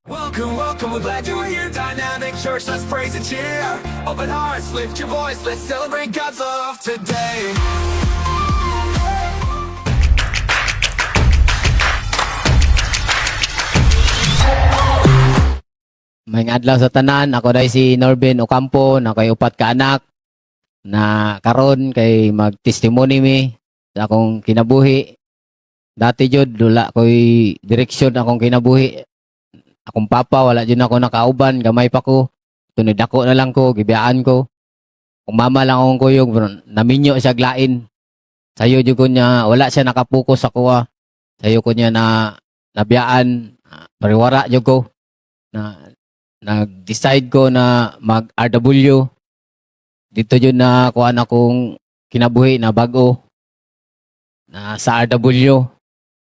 Welcome, welcome, we're glad you're here. Dynamic Church, let's praise and cheer. Open hearts, lift your voice, let's celebrate God's love today. May adlaw sa tanan, ako dai si Norbin Ocampo, na kay upat ka anak na karon kay magtestimony mi sa akong kinabuhi. Dati jud dula koy direksyon akong kinabuhi. Akong papa wala jud ako nakauban, gamay pa ko. Tunod ako na lang ko, gibiyaan ko. Kung mama lang akong kuyog, naminyo siya glain. Sayo jud ko niya, wala siya nakapokus sa kuha. Sayo ko niya na nabiyaan, pariwara jud ko. Na nag-decide ko na mag-RW. Dito yun na kuhaan akong kinabuhi na bago na sa RW.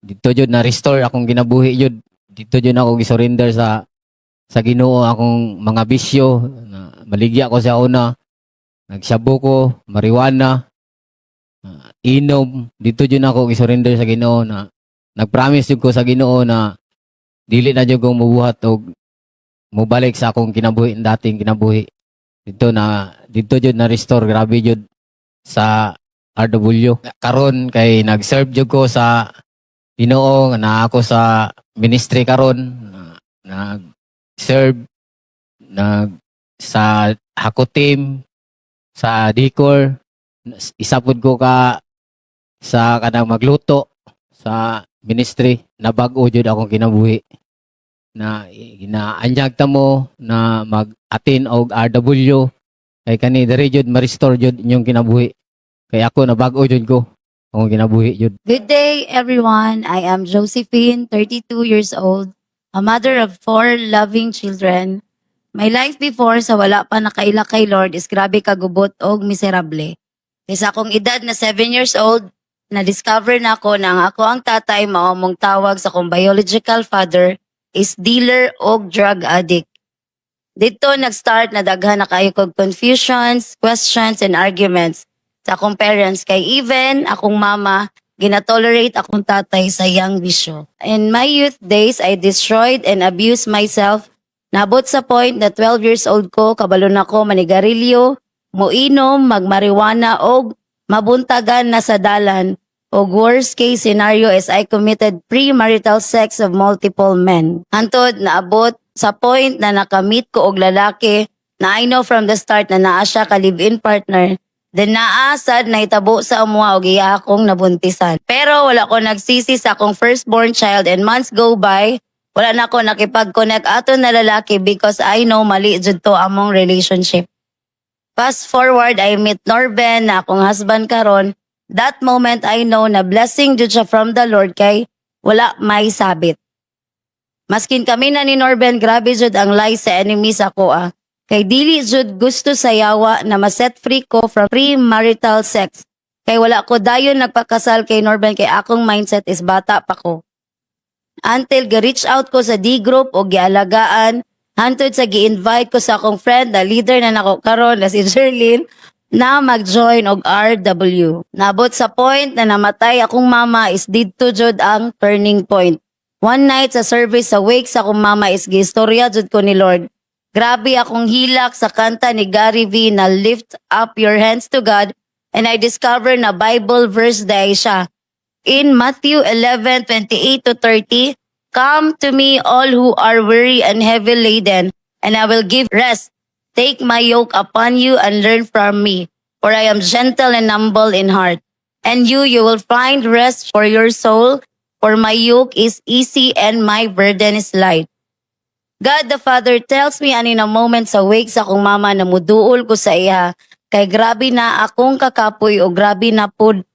Dito yun na restore akong kinabuhi yun. Dito yun ako gisurrender sa Ginoo akong mga bisyo. Na maligya ko sa una. Nagsabo ko, marijuana, inom. Dito yun ako gisurrender sa Ginoo na nagpromise yun ko sa Ginoo na dili na yun kong mabuhat o mubalik sa akong kinabuhi, dating kinabuhi. Dito jud na restore, grabe jud sa RW. Karon kay nag-serve jud ko sa Ginoo, na ako sa ministry karon, nag-serve sa Hako team, sa Dicor, isa pud ko ka sa kanang magluto sa ministry, na bag-o jud akong kinabuhi. Na ginaanyag ta mo na mag-atin og RW kay kani diri jud ma-restore jud inyong kinabuhi. Kay ako na bag-o jud ko akong kinabuhi jud. Good day, everyone. I am Josephine, 32 years old, a mother of 4 loving children. My life before sa wala pa nakaila kay Lord is grabe kagubot og miserable. Kaysa akong edad na 7 years old, na-discover na ako na ang ako ang tatay mao mong tawag sa akong biological father is dealer o drug addict. Dito nag-start na daghan na kayo kog confusions, questions, and arguments sa akong parents. Kay even akong mama, ginatolerate akong tatay sa yang bisyo. In my youth days, I destroyed and abused myself. Nabot sa point na 12 years old ko, kabalo na ko manigarilyo, muinom, magmariwana, o mabuntagan na sa dalan. O worst case scenario is I committed premarital sex of multiple men. Hantod naabot sa point na nakamit ko og lalaki na I know from the start na naa siya ka live-in partner. Then naasad na itabo sa amuha og iya akong nabuntisan. Pero wala ko nagsisi sa akong firstborn child, and months go by, wala na ako nakipag-connect ato na lalaki because I know mali jud to among relationship. Fast forward, I meet Norben na akong husband karon. That moment, I know na blessing jud siya from the Lord kay wala may sabit. Maskin kami na ni Norben, grabe jud ang lies sa enemy sa ko. Kay dili jud gusto sa yawa na ma-set free ko from premarital sex. Kay wala ko dayon nagpakasal kay Norben kay akong mindset is bata pa ko. Until ga-reach out ko sa D-group o gialagaan, hantod sa gi-invite ko sa akong friend, na leader na nako karon na si Jerlyn, na mag-join og RW. Nabot sa point na namatay akong mama is didto jud ang turning point. One night sa service sa wake sa akong mama is giistorya jud ko ni Lord. Grabe akong hilak sa kanta ni Gary V na lift up your hands to God, and I discover na Bible verse day siya. In Matthew 11:28-30, "Come to me all who are weary and heavy laden, and I will give rest. Take my yoke upon you and learn from me, for I am gentle and humble in heart. And you will find rest for your soul, for my yoke is easy and my burden is light." God the Father tells me ani na moment sa wake sa akong mama na muduol ko sa iya, kay grabe na akong kakapoy o grabe na pud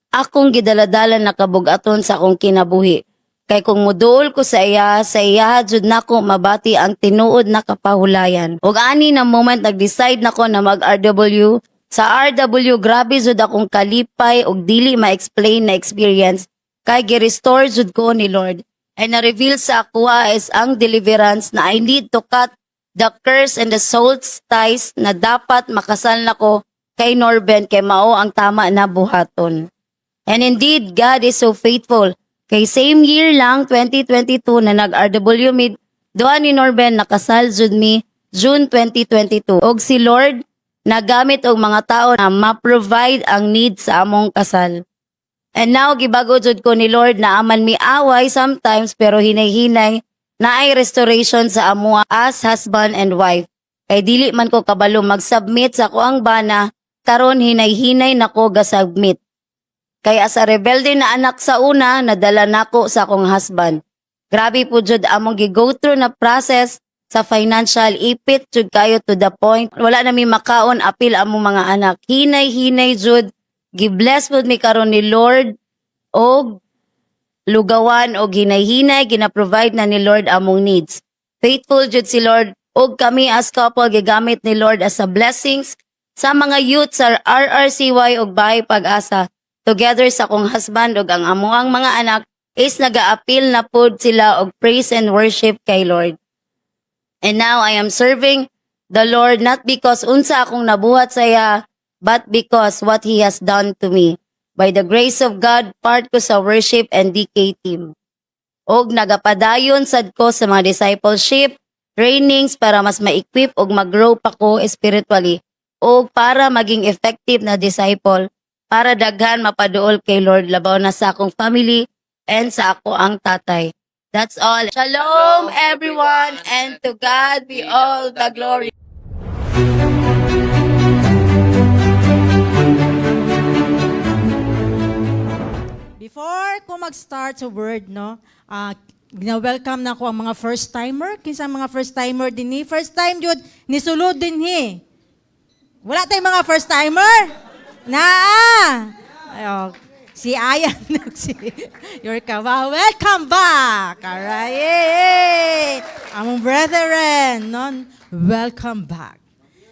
akong gidaladalan na kabugaton sa akong kinabuhi. Kay kung muduol ko sa iya jud nako mabati ang tinuod na kapahulayan. Ug ani na moment nag-decide nako na mag-RW. Sa RW grabe jud akong kalipay ug dili ma-explain na experience. Kay gi-restore jud ko ni Lord. Ay na-reveal sa ako is ang deliverance na I need to cut the curse and the soul ties na dapat makasal nako kay Norben kay mao ang tama na buhaton. And indeed, God is so faithful. Kay same year lang, 2022, na nag-RW Duha ni Norben nakasal jud mi June 2022. Og si Lord nagamit og mga tao na ma-provide ang needs sa among kasal. And now gibago jud ko ni Lord na aman mi away sometimes pero hinay-hinay na ay restoration sa amuha as husband and wife. Kay dili man ko kabalo mag-submit sa kuang bana karon hinay-hinay nako ga-submit. Kay as a rebelde na anak sa una nadala nako sa akong husband. Grabe po jud among gi-go through na process sa financial ipit jud kayo to the point wala na mi makaon apil among mga anak. Hinay-hinay jud gi-bless pud mi karon ni Lord og lugawan og hinay-hinay gina-provide na ni Lord among needs. Faithful jud si Lord og kami as couple gigamit ni Lord as a blessings sa mga youth sa RRCY og Bahay Pag-asa. Together sa akong husband og ang amuang mga anak is naga-appeal na pud sila og praise and worship kay Lord. And now I am serving the Lord not because unsa akong nabuhat sa iya, but because what He has done to me. By the grace of God, part ko sa worship and DK team. Og nagapadayon sad ko sa mga discipleship, trainings para mas ma-equip og mag-grow pa ko spiritually. Og para maging effective na disciple, para daghan mapaduol kay Lord labaw na sa akong family and sa ako ang tatay. That's all. Shalom everyone and to God be all the glory. Before ko mag-start sa word, no, gina-welcome na ko ang mga first-timer. Kinsa ang mga first-timer din ni? First time, yun, nisulod din ni. Wala tayong mga first-timer? Ayo, si Ayan, si Yorka, welcome back! Alright, yay! Among brethren, no, welcome back.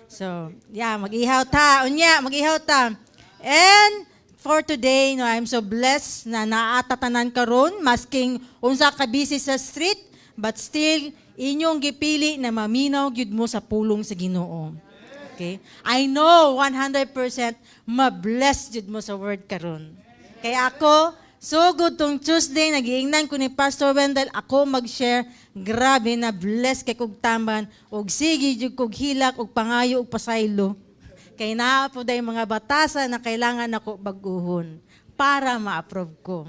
So, yeah, mag-ihaw ta. Unya, mag-ihaw ta. And, for today, no, I'm so blessed na naatatanan karon masking unsa ka busy sa street, but still inyong gipili na maminaw gyud mo sa pulong sa Ginoo. Okay? I know 100% ma-bless gyud mo sa word karon. Kaya ako, so good tong Tuesday, nagiingnan ko ni Pastor Wendell, ako mag-share, grabe na bless kay kog tamban, og sige gyud kog hilak, og pangayo, og pasaylo. Kay naa po day mga batasan na kailangan ako baguhon para ma-approve ko.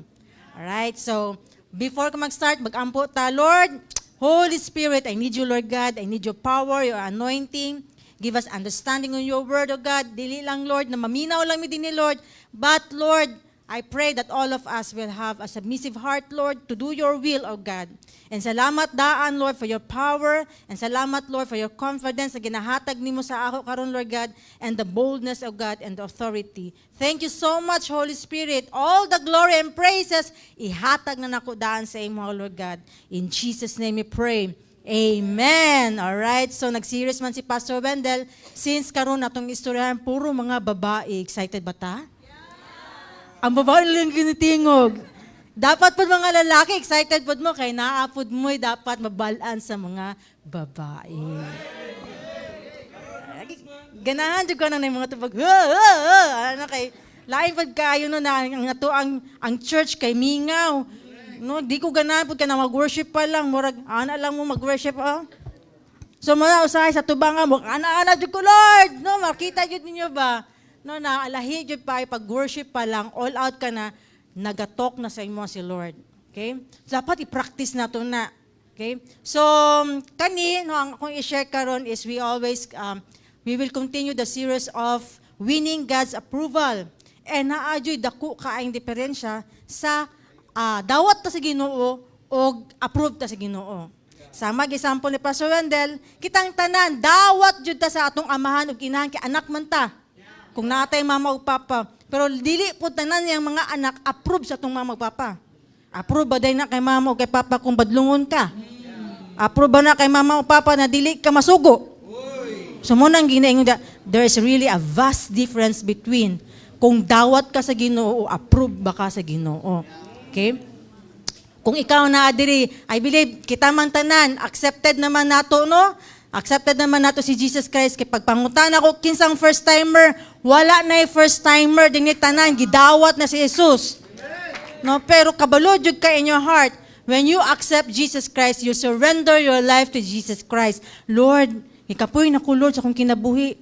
Alright, so before ko mag-start, mag-ampo ta, Lord, Holy Spirit, I need you, Lord God. I need your power, your anointing. Give us understanding on your word, O God. Dili lang, Lord, na maminaw lang mi din ni Lord. But, Lord, I pray that all of us will have a submissive heart, Lord, to do your will, O God. And salamat daan, Lord, for your power. And salamat, Lord, for your confidence na ginahatag nimo sa ako karon, Lord God, and the boldness of God and the authority. Thank you so much, Holy Spirit. All the glory and praises, ihatag na nako daan sa imo, Lord God. In Jesus' name we pray. Amen. Alright, so nag-serious man si Pastor Wendell. Since karon natong istoryahan, puro mga babae. Excited ba ta? Ang babae lang ginitingog. Dapat po mga lalaki, excited po mo, kaya naapod mo'y dapat mabalaan sa mga babae. Ganahan dyan ka na ng mga tubag, ano kay, lain pag kayo no, na ang church kay mingaw. No, di ko ganahan po ka na mag-worship pa lang, murag, ana lang mo mag-worship, oh. So mga usahay sa tubangan mo, ana dyan ko, Lord, no, makita dyan ninyo ba? No, naalahi dyan pa, pag-worship pa lang, all out ka na, nagatok na sa imo si Lord. Okay? So, dapat i-practice na ito na. Okay? So, no, ang akong i-share karon is we will continue the series of winning God's approval. And naadyo'y dako kaayong diferensya sa dawat ta sa Ginoo o approved ta sa Ginoo. Sa mag-example ni Pastor Wendell, kitang tanan, dawat jud ta sa atong amahan o inahan kay anak man ta. Kung natay mama o papa, pero dili po tanan yung mga anak approve sa itong mama o papa. Approve ba day na kay mama o kay papa kung badlungon ka? Approve ba na kay mama o papa na dili ka masugo? So muna ang ginaingon da, there is really a vast difference between kung dawat ka sa Ginoo o approve ba ka sa Ginoo. Okay? Kung ikaw na diri, I believe kita man tanan, accepted naman nato, no? Accepted naman nato si Jesus Christ kay pagpangutan ako kinsang first timer, wala na first timer dinhi tanan gidawat na si Jesus. No, pero kabalo jud ka in your heart when you accept Jesus Christ, you surrender your life to Jesus Christ. Lord, ikapoy na ko, Lord, sa akong kinabuhi.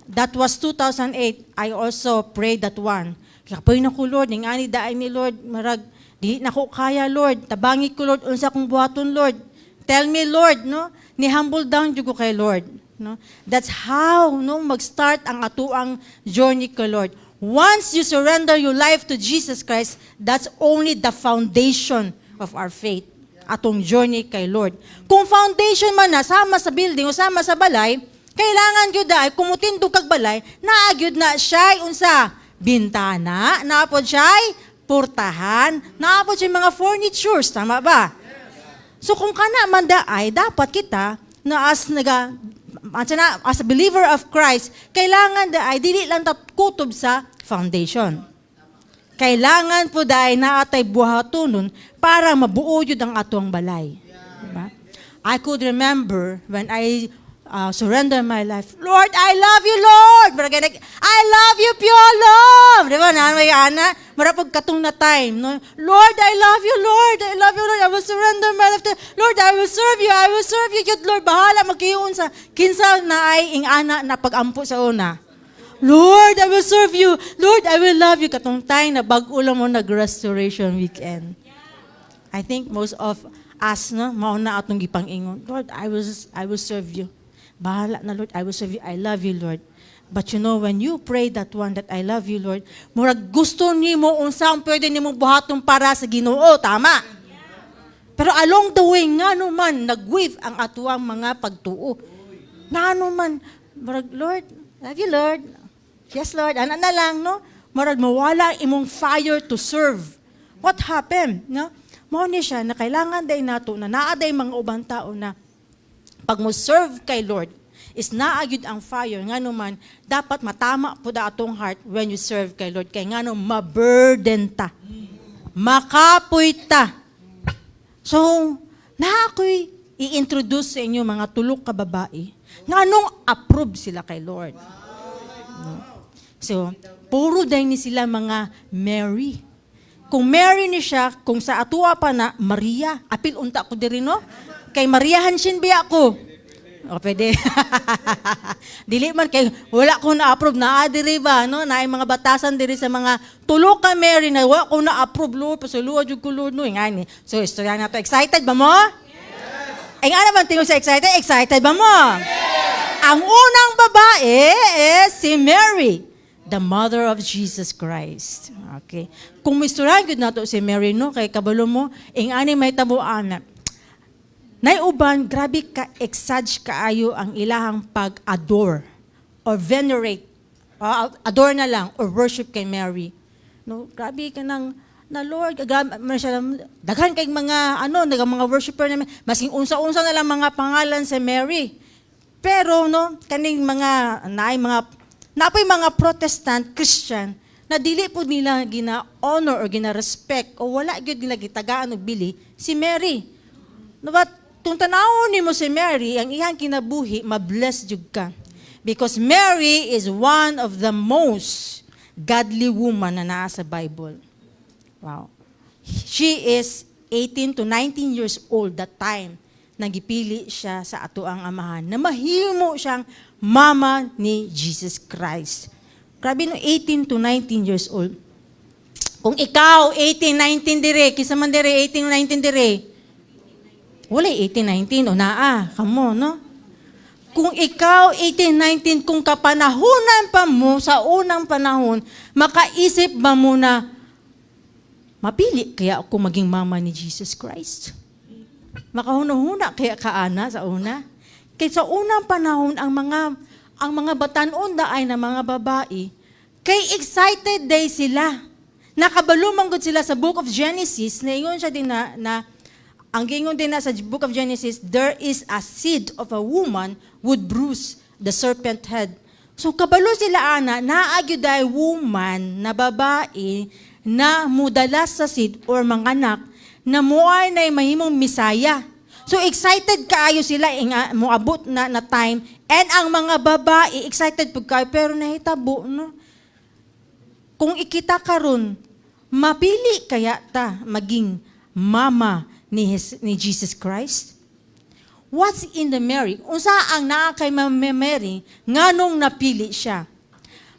That was 2008. I also prayed that one. Ikapoy na ko, Lord, ning ani daan ni Lord, marag, di na ko kaya, Lord. Tabangi ko, Lord, unsa akong buhaton, Lord. Tell me, Lord, no? Ni humble down jud ko kay Lord, no? That's how no mag-start ang atuang journey ko, Lord. Once you surrender your life to Jesus Christ, that's only the foundation of our faith. Atong journey kay Lord. Kung foundation man na sama sa building o sama sa balay, kailangan gyud ay kumutindog kag balay, naa gyud na siya unsa bintana, naa pod siya purtahan, naa pod siya mga furnitures, tama ba? So kung kana man ay dapat kita na as a believer of Christ, kailangan ay dili lang ta kutob sa foundation. Kailangan po dahil naatay buhatonon para mabuo yun ang atong balay. Diba? I could remember when I surrender my life, Lord, I love you, Lord. I love you, pure love. Diba na, may ana, marapag katong na time. No? Lord, I love you, Lord. I love you, Lord. I will surrender my life to Lord, I will serve you. I will serve you. Yun, Lord, bahala magkiyon sa kinsa na ay ing ana na pag-ampo sa una. Lord, I will serve you. Lord, I will love you. Katong time na bag-o lang mo nag-restoration weekend. I think most of us, no, mauna atong gipang-ingon, Lord, I will serve you. Bahala na, Lord, I will serve you. I love you, Lord. But you know, when you pray that one, that I love you, Lord, murag gusto nimo unsa ang pwede nimo buhaton para sa Ginoo, tama? Pero along the way, nga naman, nag-weave ang atuang mga pagtuo. Nga naman, murag, Lord, love you, Lord. Yes, Lord. Ano na lang, no? Marag mawala imong fire to serve. What happened? No? Mao ni siya na kailangan day nato na naaday mga ubang tao na pag mo serve kay Lord is naagid ang fire nga naman dapat matama po da atong heart when you serve kay Lord kay nga no maburden ta. Makapoy ta. So, na ako'y i-introduce sa inyo mga tulok ka babae nga nung approve sila kay Lord. No? So, puro dahil ni sila mga Mary. Kung Mary ni siya, kung sa atua pa na, Maria. Apil unta ko diri, no? Kay Maria Hanshin biya ako. O, pwede. Dili man, kay wala ko na-approve. Diri ba, no? Na mga batasan diri sa mga tulo ka Mary na wala ko na-approve, Lord. Pasuluwa jud ko, Lord, no? Ingani. So, istorya na to. Excited ba mo? Yes! Ay, nga naman tingin sa excited? Excited ba mo? Yes! Ang unang babae is si Mary, the mother of Jesus Christ. Okay. Kung misturaan gud nato si Mary, no, kay kabalo mo, ani may tabuan na. Naiuban, grabe ka exage kaayo ang ilahang pag-adore or venerate. Adore na lang or worship kay Mary. No, grabe ka nang na Lord, daghan kay mga mga worshiper namin, masing unsa-unsa na lang mga pangalan sa Mary. Pero no, kaning mga napoy mga Protestant, Christian, na dili po nila gina-honor or gina-respect o wala gyud nila gitagaan og bili si Mary. No, but kung tanawon nimo si Mary, ang iyang kinabuhi, mabless jud ka. Because Mary is one of the most godly woman na naa sa Bible. Wow. She is 18 to 19 years old that time. Nagipili siya sa atoang amahan na mahimo siyang mama ni Jesus Christ. Grabe no, 18 to 19 years old. Kung ikaw, 18, 19 dire, kisa man dire, 18, 19 dire, wala 18, 19, o naa, kamo, no? Kung ikaw, 18, 19, kung kapanahunan pa mo, sa unang panahon, makaisip ba mo na, mapili kaya ako maging mama ni Jesus Christ? Makahuna-huna kaya kaana sa una? Kaya sa unang panahon, ang mga batanon daay na mga babae, kay excited day sila. Nakabalumang sila sa Book of Genesis, na ingon siya din ang gingon din na sa Book of Genesis, there is a seed of a woman would bruise the serpent head. So kabalo sila ana, naagyo day woman na babae na mudalas sa seed or manganak na muay na mahimong misaya. So excited kaayo sila moabot na time and ang mga babae excited pud kayo pero nahitabo no. Kung ikita karon mapili kaya ta maging mama ni Jesus Christ? What's in the Mary? Unsa ang naa kay Mama Mary nganong napili siya?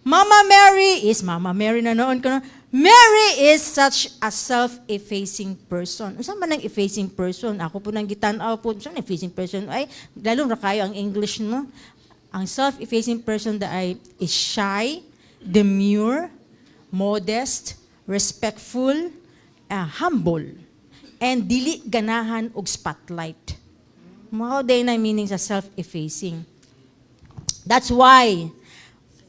Mama Mary is Mama Mary na noon ko. Mary is such a self-effacing person. Unsa man ang effacing person? Ako po nang gitan-aw po, unsa effacing person? Ay, lalo ra kayo ang English no. Ang self-effacing person is shy, demure, modest, respectful, humble, and dili ganahan og spotlight. Mao day na meaning sa self-effacing. That's why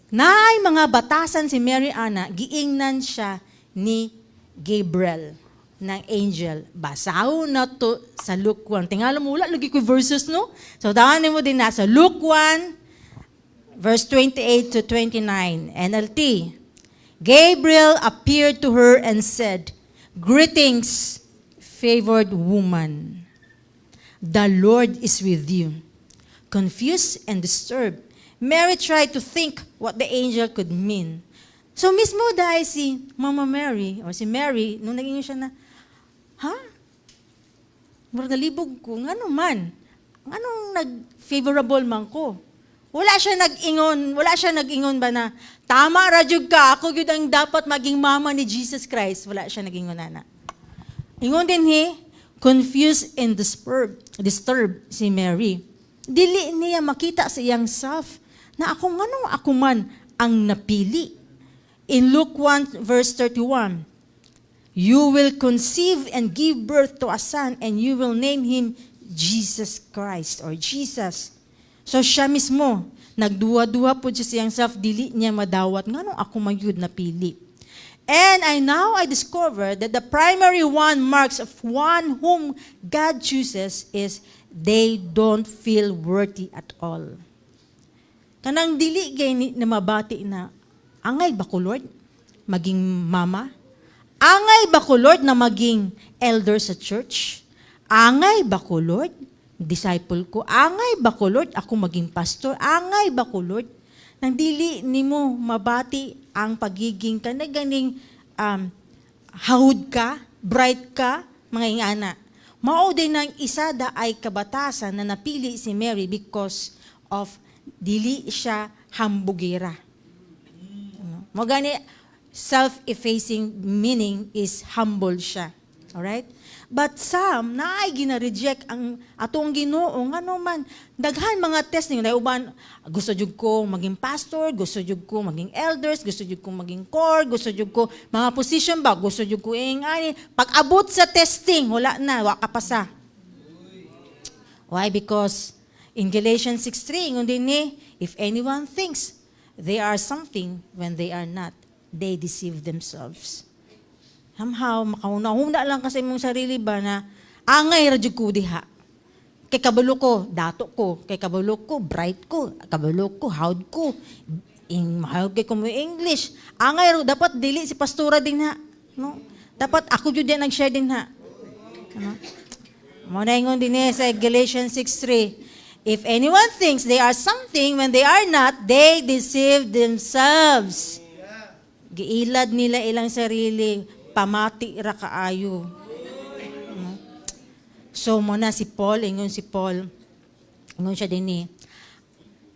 naay mga batasan si Mary Ana, giingnan siya ni Gabriel ng angel. Basaho na to sa Luke 1. Tingala mo, wala lagi ko verses, no? So, daanin mo din na sa Luke 1, verse 28 to 29, NLT. Gabriel appeared to her and said, "Greetings, favored woman. The Lord is with you." Confused and disturbed, Mary tried to think what the angel could mean. So mismo dahil si Mama Mary, o si Mary, nung naging siya na, murag nalibog ko, ngano man? Anong nag-favorable man ko? Wala siya nag-ingon ba na, tama radyog ka, ako yun ang dapat maging mama ni Jesus Christ. Wala siya nag-ingon na. Ingon din confused and disturbed si Mary. Dili niya makita sa iyang self na ako man ang napili. In Luke 1 verse 31, "You will conceive and give birth to a son and you will name him Jesus Christ," or Jesus. So siya mismo, nagduwa-duwa po siya sa iyang self, dili niya madawat, nganong ako mayud napili. And I discovered that the primary marks of one whom God chooses is they don't feel worthy at all. Kanang dili gay na mabati na, angay ba ko Lord maging mama? Angay ba ko Lord na maging elder sa church? Angay ba ko Lord disciple ko? Angay ba ko Lord ako maging pastor? Angay ba ko Lord? Nang dili nimo mabati ang pagiging kanaganing hawod ka, bright ka, mga ingana. Mao din ng isa ay kabatasan na napili si Mary because of dili siya hambugera. Magani self-effacing meaning is humble siya. Alright? But some naay gina-reject ang atong Ginoo ngano man daghan mga test ninyo dahil uban gusto jud ko maging pastor, gusto jud ko maging elders, gusto jud ko maging core, gusto jud ko mga position ba, gusto jud ko ani pag abot sa testing wala na wa ka pasa. Why? Because in Galatians 6:3 ngundi ni if anyone thinks they are something when they are not, they deceive themselves. Somehow, makauna-huna lang kasi mong sarili ba na angay radyo ko diha. Kay kabalo ko, dato ko. Kay kabalo ko, bright ko. Kabalo ko, howd ko. Mahawag kay ko mo English. Angay, dapat dili si pastora din ha. No? Dapat ako jud din nag-share din ha. Ano? Muna ingon din sa Galatians 6:3. If anyone thinks they are something when they are not, they deceive themselves. Giilad nila ilang sarili. Pamati ra kaayo. So muna si Paul, ingon siya din ni.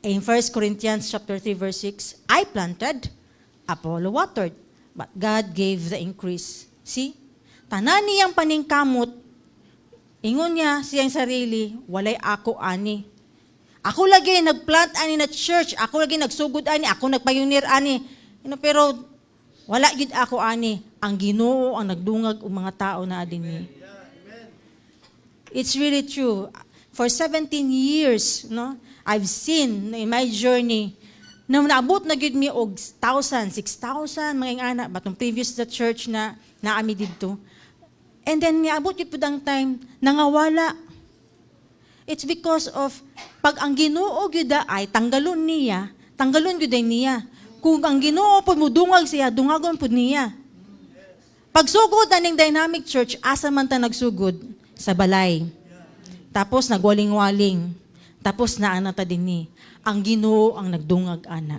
In 1 Corinthians chapter 3 verse 6, I planted, Apollo watered, but God gave the increase. See? Tanan niyang paningkamot, ingon niya siyang sarili, walay ako ani. Ako lagi nagplant ani na church, ako lagi nagsugod ani, ako nagpioneer ani. Pero wala gid ako ani. Ang Ginoo ang nagdungag og mga tao na adinhi. It's really true. For 17 years, no, I've seen in my journey na naabot na gid mi og 1,000, 6,000 mga anak batong previous the church na naami didto. And then niabot gid pud ang time nangawala. It's because of pag ang Ginoo gyud ay tanggalon gyud niya. Kung ang Ginoo pud mo dungag siya, dungagon pud niya. Pagsugod aning Dynamic Church, asa man ta nagsugod? Sa balay. Tapos nagwaling-waling. Tapos naana ta dinhi. Ang Ginoo ang nagdungag ana.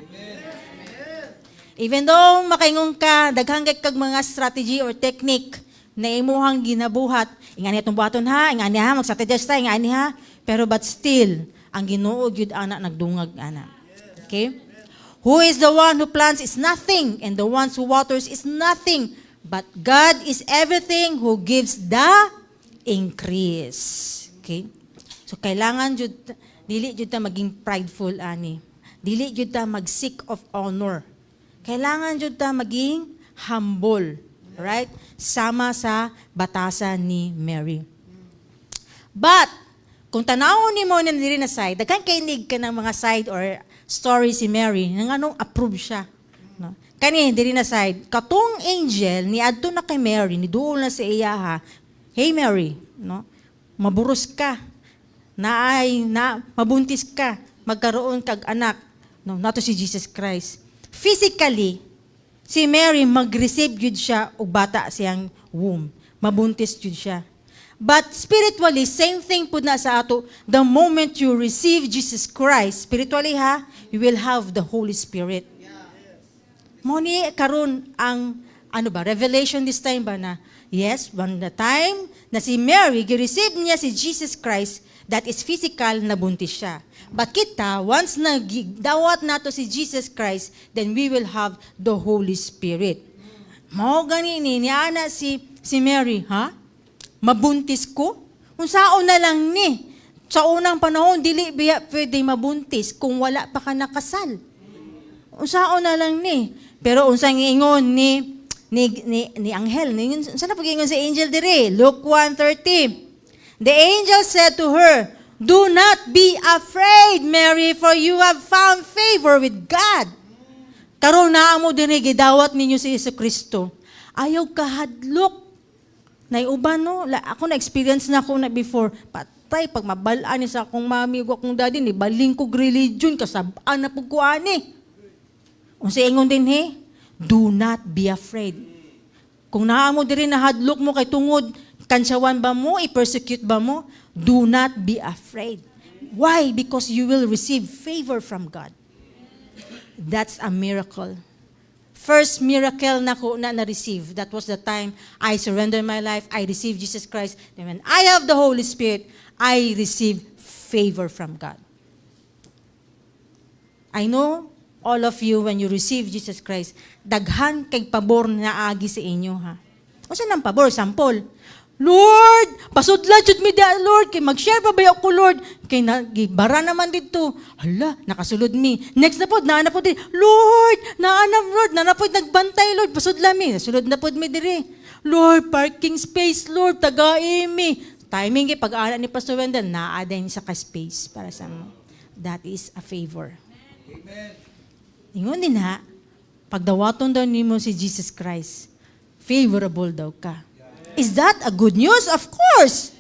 Even though makaingon ka, daghang kag mga strategy or technique, na imuhang ginabuhat. Ingani itong buhaton ha, ingani ha, magsatadjust ta, ingani ha. Pero but still, ang Ginoo gyud ana nagdungag ana. Okay? Who is the one who plants is nothing, and the one who waters is nothing. But God is everything who gives the increase. Okay? So kailangan jud dili jud ta maging prideful ani. Dili jud ta mag-seek of honor. Kailangan jud ta maging humble. Right? Sama sa batasan ni Mary. But, kung tanawon ni mo na diri na side, daghan kainig ka ng mga side or story si Mary, nang anong approve siya. No? Kani, diri na side, katong angel, ni adto na kay Mary, ni duol na sa iyaha, hey Mary, no? Maburos ka, mabuntis ka, magkaroon kag anak, no? Nato si Jesus Christ. Physically, si Mary mag-receive jud siya og bata siyang womb. Mabuntis jud siya. But spiritually, same thing pud na sa ato. The moment you receive Jesus Christ, spiritually ha, you will have the Holy Spirit. Mo ni karon ang revelation this time ba na, yes, when the time na si Mary gi-receive niya si Jesus Christ, that is physical, nabuntis siya. But kita, once na dawat nato si Jesus Christ, then we will have the Holy Spirit. Mao gani ni ana si Mary, ha? Mabuntis ko? Unsaon na lang ni? Sa unang panahon, dili biya pwede mabuntis kung wala pa ka nakasal. Unsaon na lang ni? Pero unsang ingon ni anghel, sana pag-ingon si angel dire, Luke 1:30. The angel said to her, "Do not be afraid, Mary, for you have found favor with God." Karon naa mo dinhi gidawat ninyo si Jesucristo. Ayaw kahadlok. Nay uban no, ako na experience na ako na before. Patay pag mabalaan ni sa akong mami ug akong daddy ni baling kog religion kasab-an na pug ko ani. Unsa ingon dinhi? Do not be afraid. Kung naa mo diri na hadlok mo kay tungod kansyawan ba mo, i-persecute ba mo? Do not be afraid. Why? Because you will receive favor from God. That's a miracle. First miracle na receive. That was the time I surrendered my life. I received Jesus Christ. And when I have the Holy Spirit, I receive favor from God. I know all of you, when you receive Jesus Christ, daghan kay pabor na agi sa inyo, ha? O saan ang pabor? Sample. Lord, pasudla jud mi da, Lord, kay mag-share pa ba ako, Lord? Kay gibara naman dito. Hala, nakasulod mi. Next na pod, naana pod, Lord, naana pod nagbantay, Lord, pasudla mi. Nasulod na pod mi diri. Lord, parking space, Lord, tagai mi. Timing kay pag-ana ni Pastor Wendell, naa din sa ka-space para sa mo. That is a favor. Amen. Ingon din ha, pagdawaton daw nimo si Jesus Christ, favorable daw ka. Is that a good news? Of course.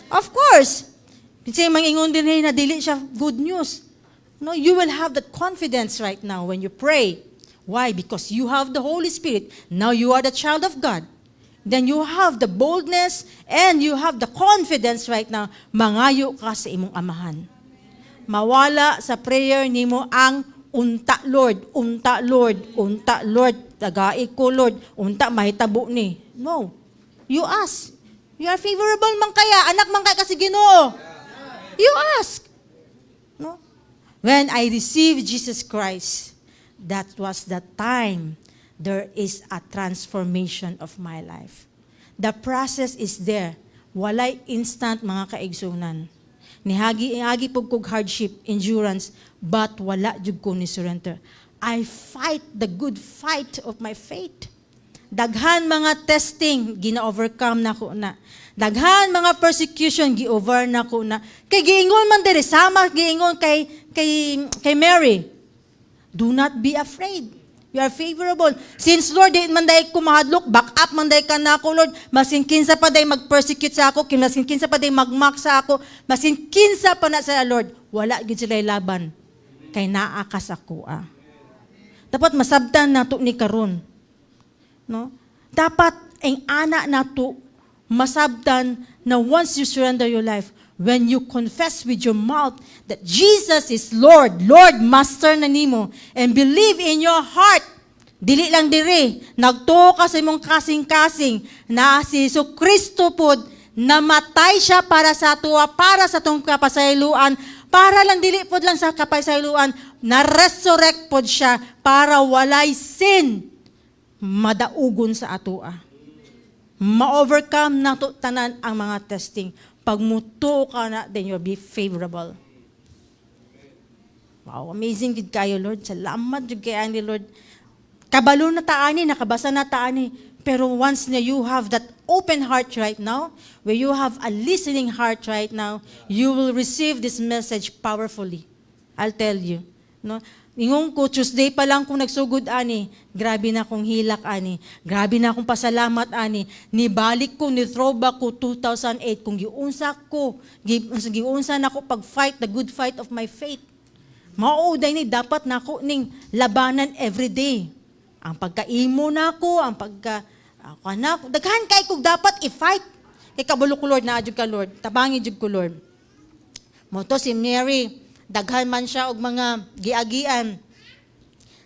Of course. Kasi mangingon din na dili siya good news. No, you will have that confidence right now when you pray. Why? Because you have the Holy Spirit. Now you are the child of God. Then you have the boldness and you have the confidence right now. Mangayo ka sa imong amahan. Mawala sa prayer nimo ang unta Lord, unta Lord, unta Lord, tagai ko Lord, unta mahitabo ni. No. You ask. You are favorable man kaya, anak man kaya kasi Ginoo. You ask. No? When I received Jesus Christ, that was the time there is a transformation of my life. The process is there. Walay instant mga kaigsunan. Nihagi pug kog hardship, endurance, but wala jud ko ni surrender. I fight the good fight of my faith. Daghan mga testing, gina-overcome na ko na. Daghan mga persecution, gi-over na ko na. Kay giingon man diri, sama giingon kay Mary. Do not be afraid. You are favorable. Since Lord, di man day ko mahadlok, back up man day ka na ako, Lord. Masin kinsa pa day mag-persecute sa ako, masin kinsa pa day mag-mock sa ako, masin kinsa pa na sa Lord, wala gid sila laban. Kay naa ka sa kuha. Dapat masabtan nato ni karon. No? Dapat ang ana nato masabtan na once you surrender your life, when you confess with your mouth that Jesus is Lord, Lord, Master na nimo, and believe in your heart Dili lang diri, nagtuo ka sa imong kasing-kasing na si Jesucristo pod namatay siya para sa tuwa, para sa tong kapasayloan, para lang dili pod lang sa kapasayloan, na-resurrect pod siya para walay sin madaugon sa atua. Ma-overcome na to tanan ang mga testing. Pag mutuo ka na, then you'll be favorable. Wow, amazing gid kayo, Lord. Salamat jud kay ani, Lord. Kabalo na taani, nakabasa na taani. Pero once na you have that open heart right now, where you have a listening heart right now, you will receive this message powerfully. I'll tell you. No? Ingong ko, Tuesday pa lang kung nagsugod ani, grabe na akong hilak ani, grabe na akong pasalamat ani, nibalik ko, ni-throwback ko 2008, kung giunsa ko, giunsa na ko pag-fight, the good fight of my faith. Mauuday ni, dapat na ako ning labanan everyday. Ang pagkaimo na ako, ang daghan kay kung dapat i-fight. Kay kabalo ko, Lord, na adjud ka, Lord. Tabangi jud ko, Lord. Moto si Mary, daghan man siya og mga giagian.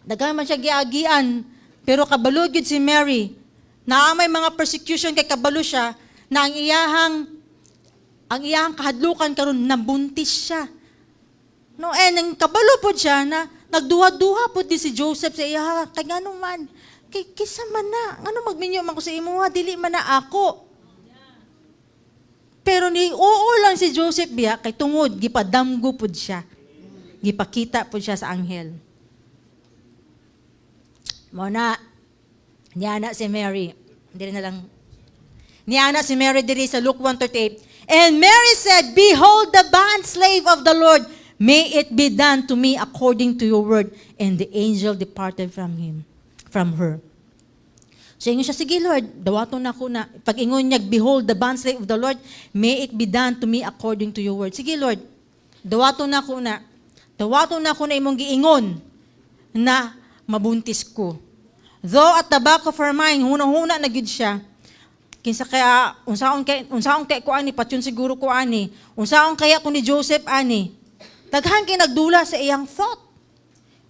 Daghan man siya giagian, pero kabalo jud si Mary. Naa may mga persecution kay kabalo siya na ang iyahang kahadlukan karon nabuntis siya. No, ang kabalo po siya na nagduha-duha po di si Joseph sa iya, kay ngano man, kaysa man na, ngano magminyo man ko sa imo, dili man na ako. Pero ni oo lang si Joseph biya, kay tungod, gipadamgo po siya. Gipakita po siya sa anghel. Muna, niana si Mary, niana si Mary diri sa Luke 1:38, and Mary said, behold the bondslave of the Lord, may it be done to me according to your word. And the angel departed from her. So ingon siya, sige Lord, dawaton na ko na. Pag ingon niya, behold the bondslave of the Lord, may it be done to me according to your word. Sige Lord, dawaton na ko na. Dawaton na ko na imong giingon na mabuntis ko. Though at the back of her mind, hunang-huna na gid siya. Kinsa kaya, unsaon kay ko ani, patyon siguro ko ani. Unsaon kaya ko ni Joseph ani. Daghan kay nagdula sa iyang thought.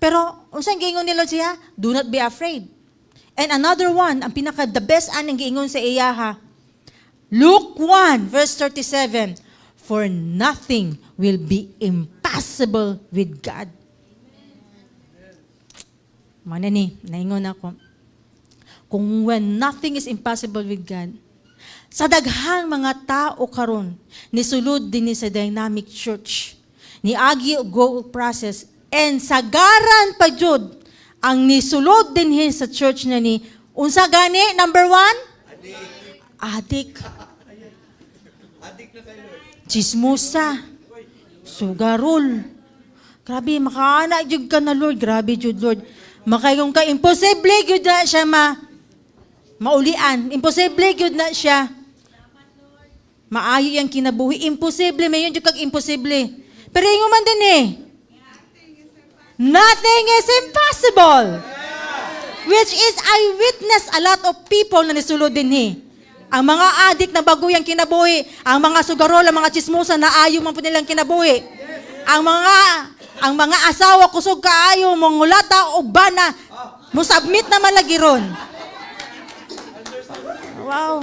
Pero, unsang giingon ni Lord siya? Do not be afraid. And another one, ang the best anang giingon sa iyaha. Luke 1, verse 37, for nothing will be impossible with God. Mana ni, naingon ako. Kung when nothing is impossible with God, sa daghang mga tao karon, nisulod din ni sa Dynamic Church, ni agi go process, and sagaran pa jud ang nisulod din sa church na ni, unsa gani, number 1? Adik. Chismosa. Sugarol. Grabe, makaana jud ka na, Lord. Grabe jud, Lord. Makayong ka, imposible jud na siya maulian. Imposible jud na siya. Maayo yung kinabuhi. Imposible, mayon jud kag imposible. Pero yung man din nothing is impossible. Which is, I witness a lot of people na nisulod din Ang mga adik na baguyang kinabuhi, ang mga sugarol, ang mga chismosa na ayaw man po nilang kinabuhi. Ang mga asawa kusog kaayo, mongulata o bana, musabmit na malagiron. Wow.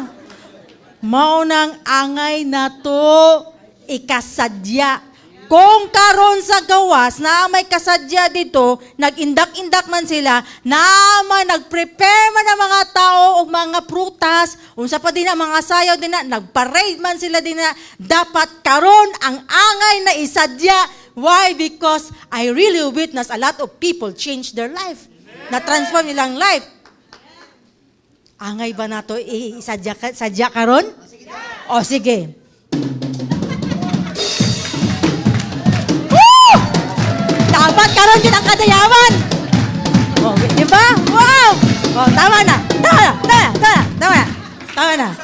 Maunang angay na to ikasadya. Kung karon sa gawas na may kasadya dito, nag-indak-indak man sila, na nag-prepare man ang mga tao o mga prutas, unsa pa din ang mga sayaw din na, nag-parade man sila din na, dapat karon ang angay na isadya. Why? Because I really witness a lot of people change their life. Na-transform nilang life. Angay ba na to isadya karon? O sige. Dapat karon yun ang kadayawan. Oh, di ba? Wow! Oh, tama na. Tama na.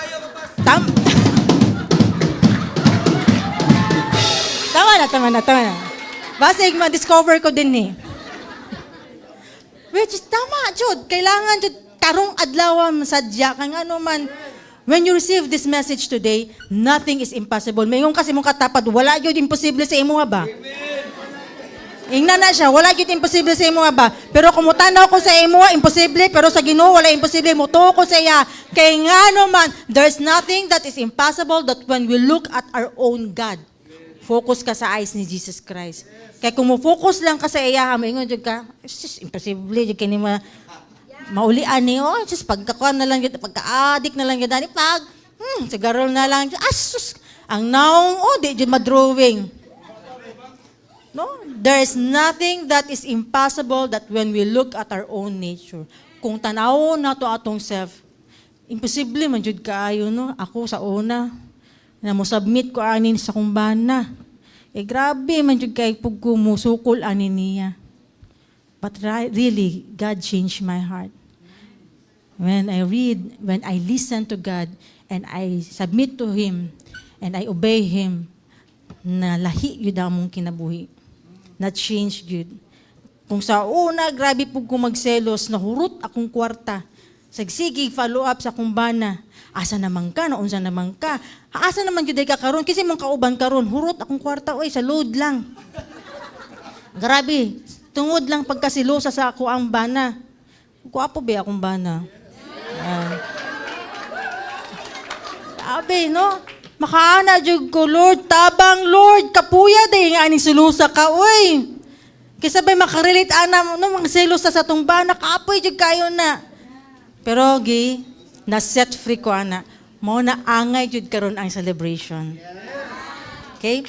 Basig, ma-discover ko din Which is tama, Jud. Kailangan, Jud, karong adlaw masadya. Kang ano man, when you receive this message today, nothing is impossible. Mayroon kasi mong katapad, wala yun imposible sa imo ba? Ingna na siya, wala gyud imposible sa imo ba. Pero kung mutanaw ko sa imo, imposible, pero sa Ginoo wala imposible. Mutuo ko sa iya. Kay ngano man, there's nothing that is impossible that when we look at our own God, focus ka sa eyes ni Jesus Christ. Kaya kung mo-focus lang ka sa iya, maingon jud ka, it's just imposible jud kini maulian ni just pagkakuan na lang yun, pagka-addict na lang yun, pag sigarol na lang, asus, ang naong, di yun madrawing. No? There is nothing that is impossible that when we look at our own nature. Kung tanaw na to atong self, imposible man jud kaayo, no? Ako sa una, na mo submit ko anin sa kumbana. Grabe man jud kay pug ko musukol anin niya. But really, God changed my heart. When I read, when I listen to God, and I submit to Him, and I obey Him, na lahi yun among kinabuhi. Na change yun. Kung sa una, grabe po kung magselos, nahurot akong kwarta. Sagsigi, follow up sa akong bana. Asa naman ka, naunsa naman ka. Asa naman yun ka karon, kasi mong kauban karon, hurot akong kwarta, oy, sa load lang. Grabe, tungod lang pagkasilosa sa ako ang bana. Kuwapo ba akong bana? Grabe, no? Makaana jud ko, Lord, tabang, Lord, kapuya day nga aning silusa ka, oy. Kaysa ba'y makarelate ana, no, mga silusa sa tong bana, kapoy jud kayo na. Pero, na set free ko, ana. Mo na angay jud karon ang celebration. Okay?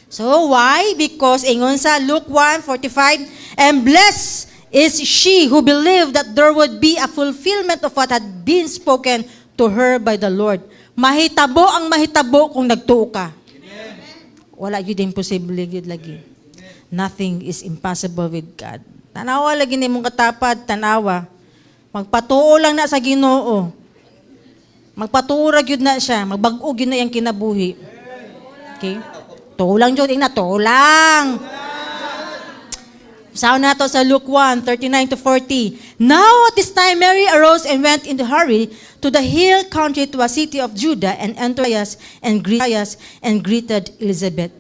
So, why? Because, ingon sa Luke 1:45, and blessed is she who believed that there would be a fulfillment of what had been spoken to her by the Lord. Mahitabo ang mahitabo kung nagtuo ka. Amen. Wala yun imposible yun lagi. Amen. Nothing is impossible with God. Tanawa lagi ni mong katapad, tanawa. Magpatuo lang na sa Ginoo. Magpatuo ra gyud na siya, magbag-o gyud na yang kinabuhi. Okay? Tuo lang jud ina, tuo lang. Saw na to sa Luke 1:39-40. Now at this time Mary arose and went in a hurry to the hill country to a city of Judah and entered and greeted Elizabeth.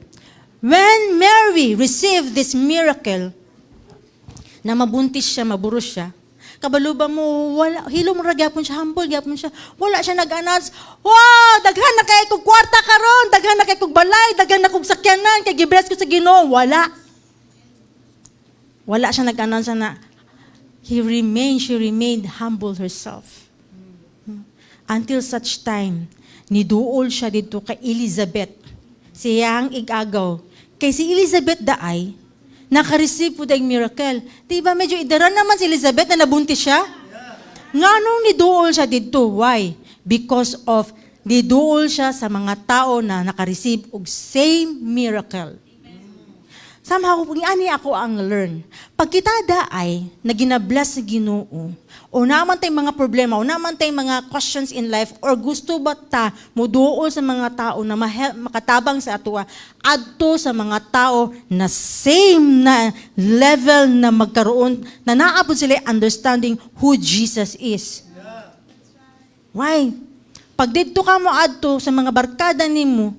When Mary received this miracle, na mabuntis siya, maburos siya, kabaluba mo, wala, hilom ra gyapon siya, humble gyapon siya. Wala siya nag-announce, wow, daghan na kay kog kwarta karon, daghan na kay kog balay, daghan na kog sakyanan, kay gibless ko sa Ginoo. Wala siya nag-announce na she remained humble herself. Until such time, niduol siya dito kay Elizabeth. Siya ang igagaw. Kay si Elizabeth daay, naka-receive po dahil miracle. Diba medyo idaran naman si Elizabeth na nabuntis siya? Nga nung niduol siya dito. Why? Because of niduol siya sa mga tao na naka-receive og same miracle. Somehow, ani ako ang learn. Pag kita daay, na ginabless sa Ginoo, o naman tayong mga problema, o naman tayong mga questions in life, or gusto ba ta muduol sa mga tao na makatabang sa atua, adto sa mga tao na same na level na magkaroon, na naabot sila understanding who Jesus is. Why? Pag dito ka mo adto sa mga barkada nimo,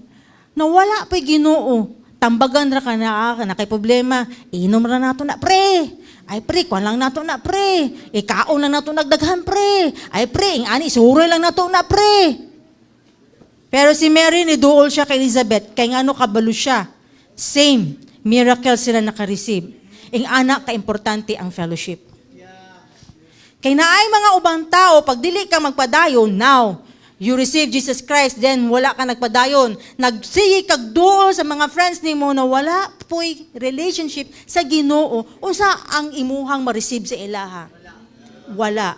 na wala pa'y Ginoo, tambagan ra ka na kay problema, inom ra nato na pre. Ay pre, kuan lang nato na pre. Ikaon lang nato nagdaghan pre. Ay pre, ing ani suroy lang nato na pre. Pero si Mary ni duol siya kay Elizabeth, kay ngano kabalo siya. Same miracle sila naka-receive. Ing anak ka importante ang fellowship. Kay naay mga ubang tao pag dili ka magpadayon now, you receive Jesus Christ, then wala ka nagpadayon. Nagsigi kag duol sa mga friends nimo na wala po'y relationship sa Ginoo. Unsa ang imuhang ma-receive sa ilaha? Wala.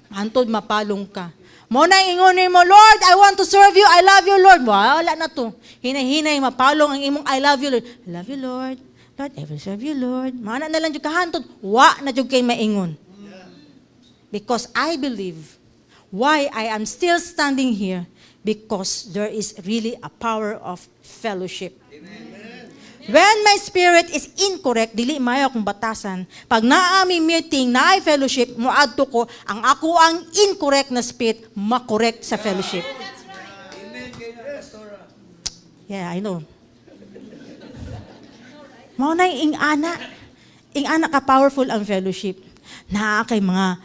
Hantod mapalong ka. Mo na ingon mo, Lord, I want to serve you. I love you, Lord. Wala na to. Hinay-hinay, mapalong ang imong I love you, Lord. I love you, Lord. Lord, I will serve you, Lord. Mana na lang yung kahantod. Wa na yung kay maingon. Because I believe why I am still standing here, because there is really a power of fellowship. Amen. When my spirit is incorrect, dili mayo akong batasan. Pag naami meeting, naay fellowship, muadto ko, ang ako ang incorrect na spirit, makorek sa fellowship. Yeah, I know. Mao na ing ana ka powerful ang fellowship. Na kay mga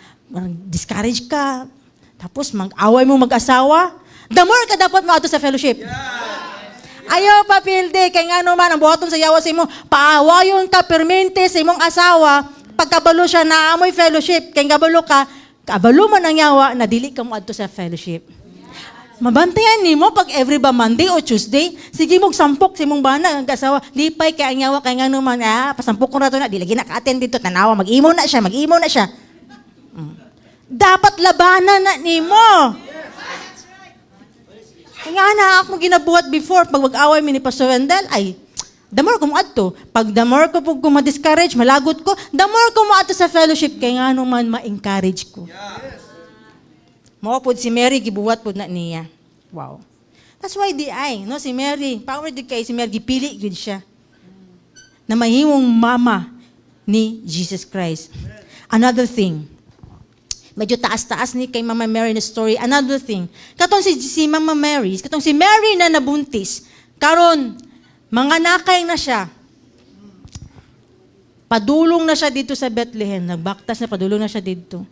discourage ka, tapos mag-away mo mag-asawa, the more ka dapat mo ato sa fellowship. Ayaw pa pilde, kay nga naman ang buhaton sa yawa sa imo, paawayon ka permente sa imong asawa, pagkabalo siya na amoy fellowship, kay kabalo ka, kabalo man ang yawa, na dili ka mo adto sa fellowship. Mabantayan nimo pag every ba Monday o Tuesday, sige mong sampok sa imong bana ang asawa, lipay kay ang yawa kay nga naman, pasampok ko na to na, di lagi naka-attend dito, tanawa, mag-imo na siya. Dapat labanan na nimo. Kaya na ako ginabuhat before, pag mag-away mi ni Pastor Wendell, ay, the more ko mo adto. Pag the more ko po ma-discourage, malagot ko, the more ko mo adto sa fellowship, kaya nga naman ma-encourage ko. Mao pod si Mary, gibuhat pod na niya. Wow. That's why no, si Mary, power di kay si Mary, gipili gud siya. Na mahimong mama ni Jesus Christ. Another thing, medyo taas-taas ni kay Mama Mary na story. Another thing, katong si Mama Mary, katong si Mary na nabuntis, karon mga nakay na siya. Padulong na siya dito sa Bethlehem, nagbaktas na padulong na siya dito.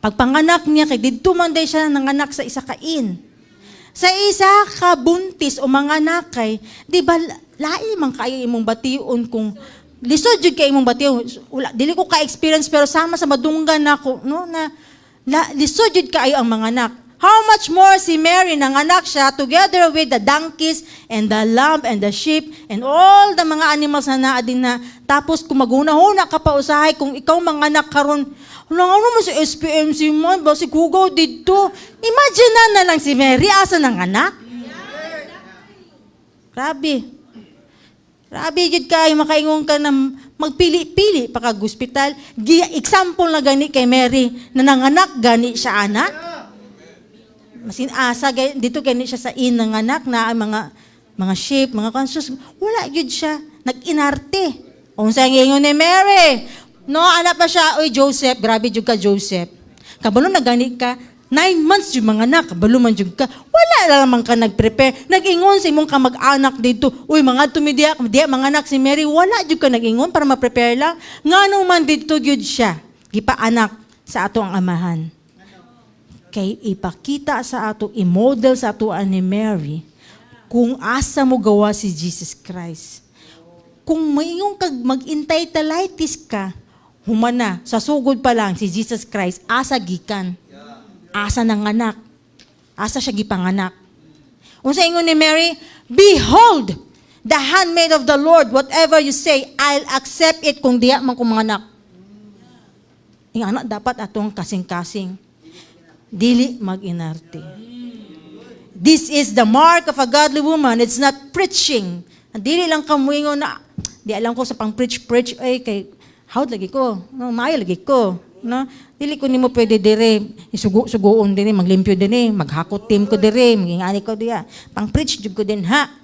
Pagpanganak niya, kay dito man day siya nanganak sa isa kain. Sa isa ka buntis o mga nakay, di ba, lain man kayo imong bation kung lisod jud kay imong bation. Dili ko ka-experience pero sama sa madunggan nako, no, na lisod jud kayo ang mga anak. How much more si Mary nanganak siya together with the donkeys and the lamb and the sheep and all the mga animals na naa din na. Tapos kung maghuna-huna ka pa usahay kung ikaw manganak karon, wala nga naman si SPMC man, ba si Kugaw dito. Imagine na lang si Mary, asa nanganak. Grabe. Grabe jud kayo, makaingon ka na magpili-pili pa kag-hospital. Example na gani kay Mary, na nanganak gani siya anak. Masin asa dito gani siya sa nanganak na mga sheep, mga conscious. Wala jud siya, nag-inarte. Unsa ang ingon ni Mary? No, anak pa siya, oy Joseph, grabe jud ka Joseph. Kabalo na gani ka, 9 months yung mga anak, kabalo man jud ka. Wala naman ka nag-prepare. Nag-ingon sa imong kamag-anak dito, uy mga tumidiya, mga anak si Mary, wala jud ka nag-ingon para ma-prepare lang. Ngano man dito jud siya, gipaanak sa ato ang amahan. Kay ipakita sa ato, i-model sa ato ni Mary, kung asa mo gawa si Jesus Christ. Kung mayong kag mag-intay-talitis ka, humana, sa sugod pa lang si Jesus Christ, asa gikan, asa nanganak, asa siya gipanganak. Unsa ingon ni Mary, behold, the handmaid of the Lord, whatever you say, I'll accept it kung diya man kong manganak. Yung anak dapat atong kasing-kasing. Dili mag-inarte. This is the mark of a godly woman. It's not preaching. Dili lang kamuingon na, di alam ko sa pang-preach, ay kay, howd lagi ko, no, maayo lagi ko. No? Dili ko nimo pwede dire, isugo-sugoon dire, maglimpyo dire, maghakot team ko dire, magingani ko diya. Pang-preach jud ko din, ha?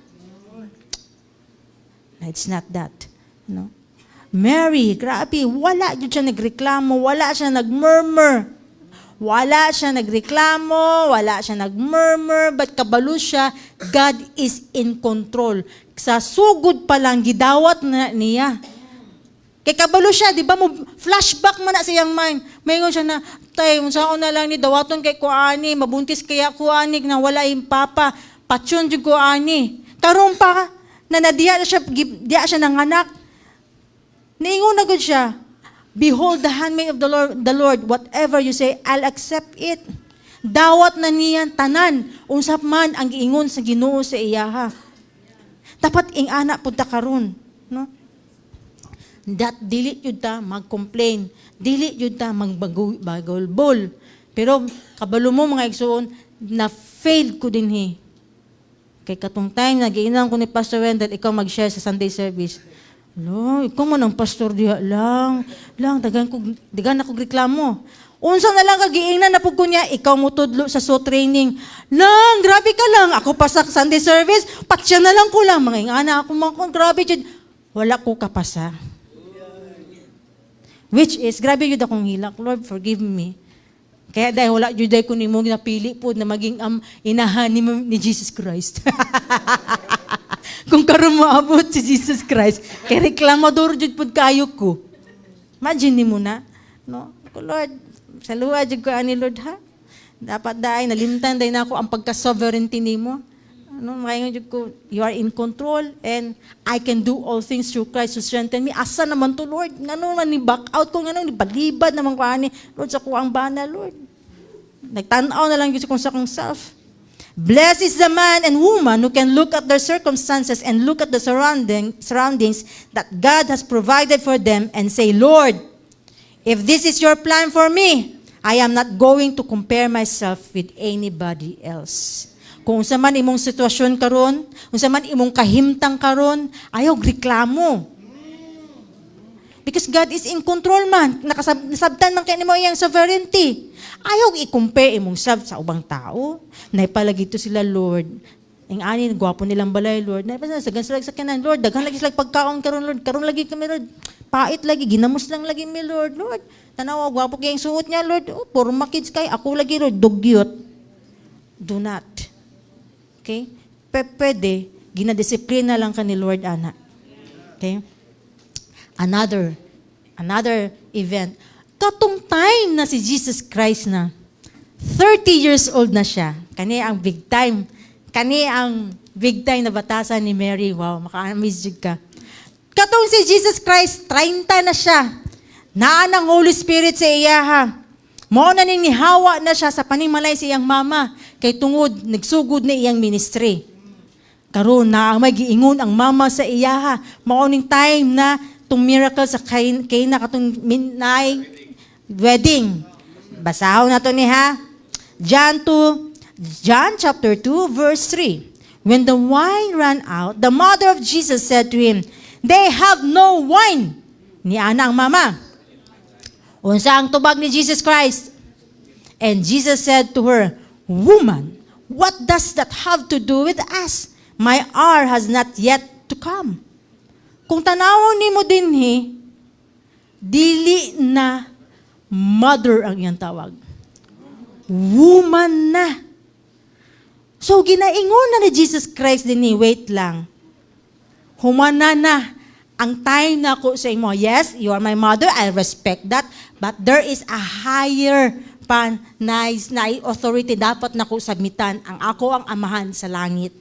It's not that. No? Mary, grabe, wala jud siya nagreklamo, wala siya nagmurmur. Wala siya nagreklamo, wala siya nagmurmur, but kabalo siya, God is in control. Sa sugod pa lang, gidawat na niya. Kay kabalo siya, di ba mo, flashback man na siyang mind. Mayroon siya na, tay, unsaon na lang ni, dawaton kay kuani, mabuntis kaya kuani, na wala yung papa, patsyon yung kuani. Karoon pa, na nadiya siya nanganak. Niingon na gud siya, behold the handmaid of the Lord, whatever you say, I'll accept it. Dawat na niyan tanan, unsap man ang giingon sa Ginoo sa iyaha. Dapat ing ana pud ta karon, no? Dat dili jud ta mag-complain, dili jud ta magbagol-bol. Pero kabalo mo mga igsoon, na failed ko dinhi. Kay katong time nagiinan ko ni Pastor Wendell, ikaw mag-share sa Sunday service. Lo, ikaw man ang pastor diha lang. Dagan ako reklamo. Unsa na lang kagiingnan na pud ko niya, ikaw mo tudlo sa training. Lang, grabe ka lang. Ako pa sa Sunday service, patsya na lang ko lang. Mga ingana ako mga grabe jud. Wala ko kapasa. Which is, grabe yun akong hilak. Lord, forgive me. Kaya dahil wala jud ko nimo napili po na maging inahan ni Jesus Christ. Kung karon maabot si Jesus Christ, kay reklamador jud pud kayo ko. Imagine mo na, no? Ko Lord, saluwa jud ko ani Lord ha. Dapat daay nalimtan day nako ang pagka-sovereignty nimo. Ano, maayong jud ko, you are in control and I can do all things through Christ who strengthen me. Asa naman to Lord? Ngano man ni back out ko ngano ni palibad naman ko ani. Lord sa kuang bana Lord. Nagtan-aw na lang jud ko sa kong self. Blessed is the man and woman who can look at their circumstances and look at the surroundings that God has provided for them and say, Lord, if this is your plan for me, I am not going to compare myself with anybody else. Kung unsa man imong sitwasyon karon, unsa man imong kahimtang karon, ayaw reklamo. Because God is in control man. Nasabtan man kay nimo iyang sovereignty. Ayaw i-compare imong self sa ubang tao. Naipalagi to sila, Lord. Ang ani gwapo nilang balay, Lord. Naipasa sa sila sa kanan, Lord. Daghan lagi sila pagkaon karon, Lord. Karon lagi kami, Lord. Pait lagi, ginamos lang lagi mi, Lord. Lord, tanawa gwapo kay ang suot niya, Lord. Oh, porma kids kay ako lagi, Lord. Dugyot. Do not. Okay? Pwede, ginadisiplina lang ka ni Lord, ana. Okay? Another event. Katong time na si Jesus Christ na, 30 years old na siya. Kani ang big time. Kani ang big time na batasan ni Mary. Wow, maka-amaze ka. Katong si Jesus Christ, 30 na siya. Naan ang Holy Spirit sa iya ha. Mao na ning nihawa na siya sa panimalay sa iyang mama. Kay tungod, nagsugod na iyang ministry. Karon na may giingon ang mama sa iya ha. Mao ning time na itong miracle sa kay na katong midnight wedding. Basahon na to ni ha. John chapter 2 verse 3. When the wine ran out, the mother of Jesus said to him, "They have no wine." Ni ana ang mama. Unsa ang tubag ni Jesus Christ? And Jesus said to her, "Woman, what does that have to do with us? My hour has not yet to come." Kung tanawon nimo dinhi, dili na mother ang iyang tawag. Woman na. So ginaingon na ni Jesus Christ dinhi, wait lang. Humana na ang time na ko sa imo. Yes, you are my mother, I respect that, but there is a higher na authority dapat na ko submitan ang ako ang amahan sa langit.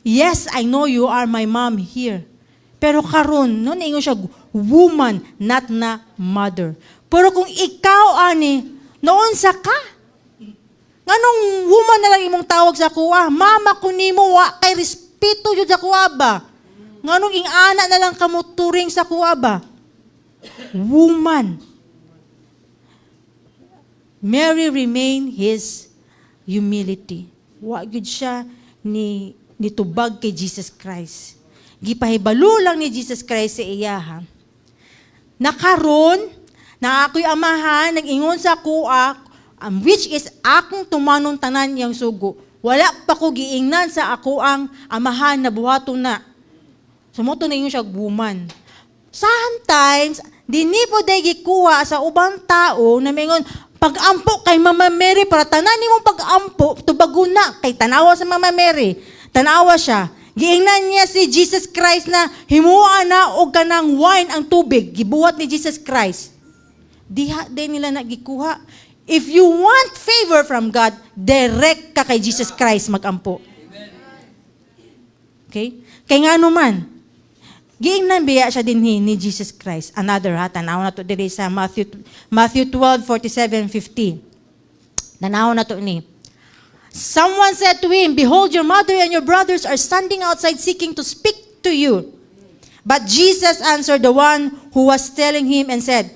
Yes, I know you are my mom here. Pero karon, no, naingon siya, woman, not na mother. Pero kung ikaw, ani, noon sa ka, nganong woman na lang imong tawag sa kuwa, mama ko nimo, wa kay respeto yun sa kuwa ba? Nganong ingana na lang kamuturing sa kuwa ba? Woman. Mary remained his humility. Wa gyud siya nitubag kay Jesus Christ. Gipahibalo lang ni Jesus Christ sa iya ha. Nakaron na ako'y amahan, nag-ingon sa kuha, which is akong tumanong tanan yang sugo. Wala pa ko giingnan sa ako ang amahan na buhaton na. Sumoto na yun siya, woman. Sometimes, dini po day gikuha sa ubang tao na mingon, pag-ampo kay Mama Mary, para tanan ni mong pag-ampo, tubaguna kay tanawa sa Mama Mary. Tanawa siya. Giingnan niya si Jesus Christ na himuan na o kanang wine ang tubig. Gibuhat ni Jesus Christ. Diha din nila nagikuha. If you want favor from God, direct ka kay Jesus Christ mag-ampo. Okay? Kaya nga naman, giingnan biya siya din ni Jesus Christ. Another ha, tanaw na to diri sa Matthew 12:47-50. Tanaw na to ni. Someone said to him, "Behold, your mother and your brothers are standing outside seeking to speak to you." But Jesus answered the one who was telling him and said,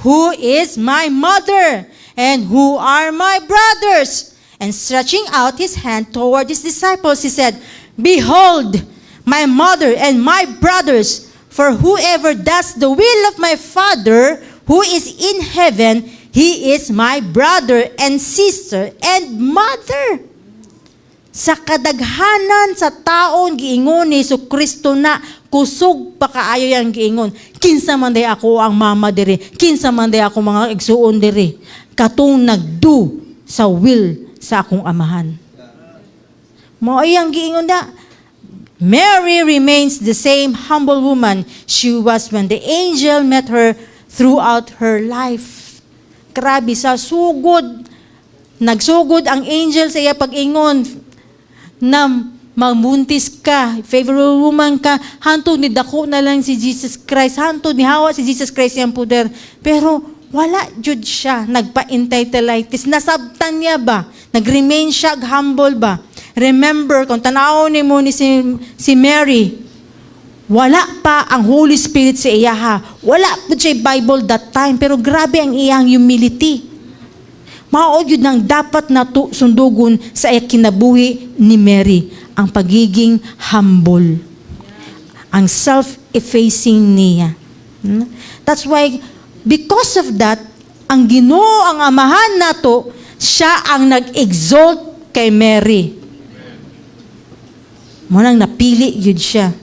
"Who is my mother and who are my brothers?" And stretching out his hand toward his disciples, he said, "Behold, my mother and my brothers, for whoever does the will of my Father who is in heaven, he is my brother and sister and mother." Sa kadaghanan sa taon giingon ni Jesucristo na kusog pa kaayo yang giingon. Kinsa man day ako ang mama diri, kinsa man day ako mga igsuon diri, katong nagdo sa will sa akong amahan. Mao iyang giingon da. Mary remains the same humble woman she was when the angel met her throughout her life. Grabe, sa sugod. Nagsugod ang angel sa iya pag-ingon na magbuntis ka, favorable woman ka, hantod ni dako na lang si Jesus Christ, hantod ni hawa si Jesus Christ yung puder. Pero wala jud siya, nagpa-entitlelitis. Nasabtan niya ba? Nag-remain siya humble ba? Remember, kung tanaw ni mo ni si Mary, wala pa ang Holy Spirit sa iya ha. Wala po siya Bible that time, pero grabe ang iyang humility. Maod yun ang dapat na sundugon sa kinabuhi ni Mary, ang pagiging humble. Ang self-effacing niya. That's why, because of that, ang Ginoo, ang amahan nato, siya ang nag-exalt kay Mary. Munang napili yun siya.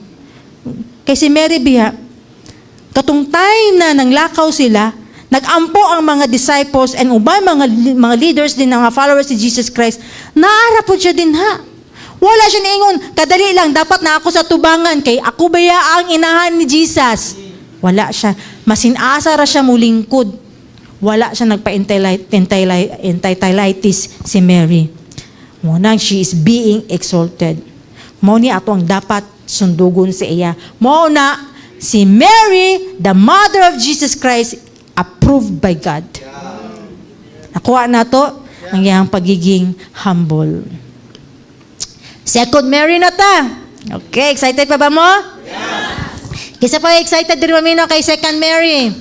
Kay si Mary biya, katong time na nanglakaw sila, nag-ampo ang mga disciples and ubay mga leaders din, mga followers ni Jesus Christ, naara po siya din ha. Wala siya niingon, kadali lang, dapat na ako sa tubangan, kay ako baya ang inahan ni Jesus. Wala siya. Masinasa ra siya mulingkod. Wala siya nagpa-entitlelitis si Mary. Munang she is being exalted. Mao ni ato ang dapat sundugon sa iya. Mao na si Mary, the mother of Jesus Christ, approved by God. Nakuha na to ang iyang pagiging humble. Second Mary na ta. Okay, excited pa ba mo? Yeah. Kisa pa excited din mamino kay Second Mary.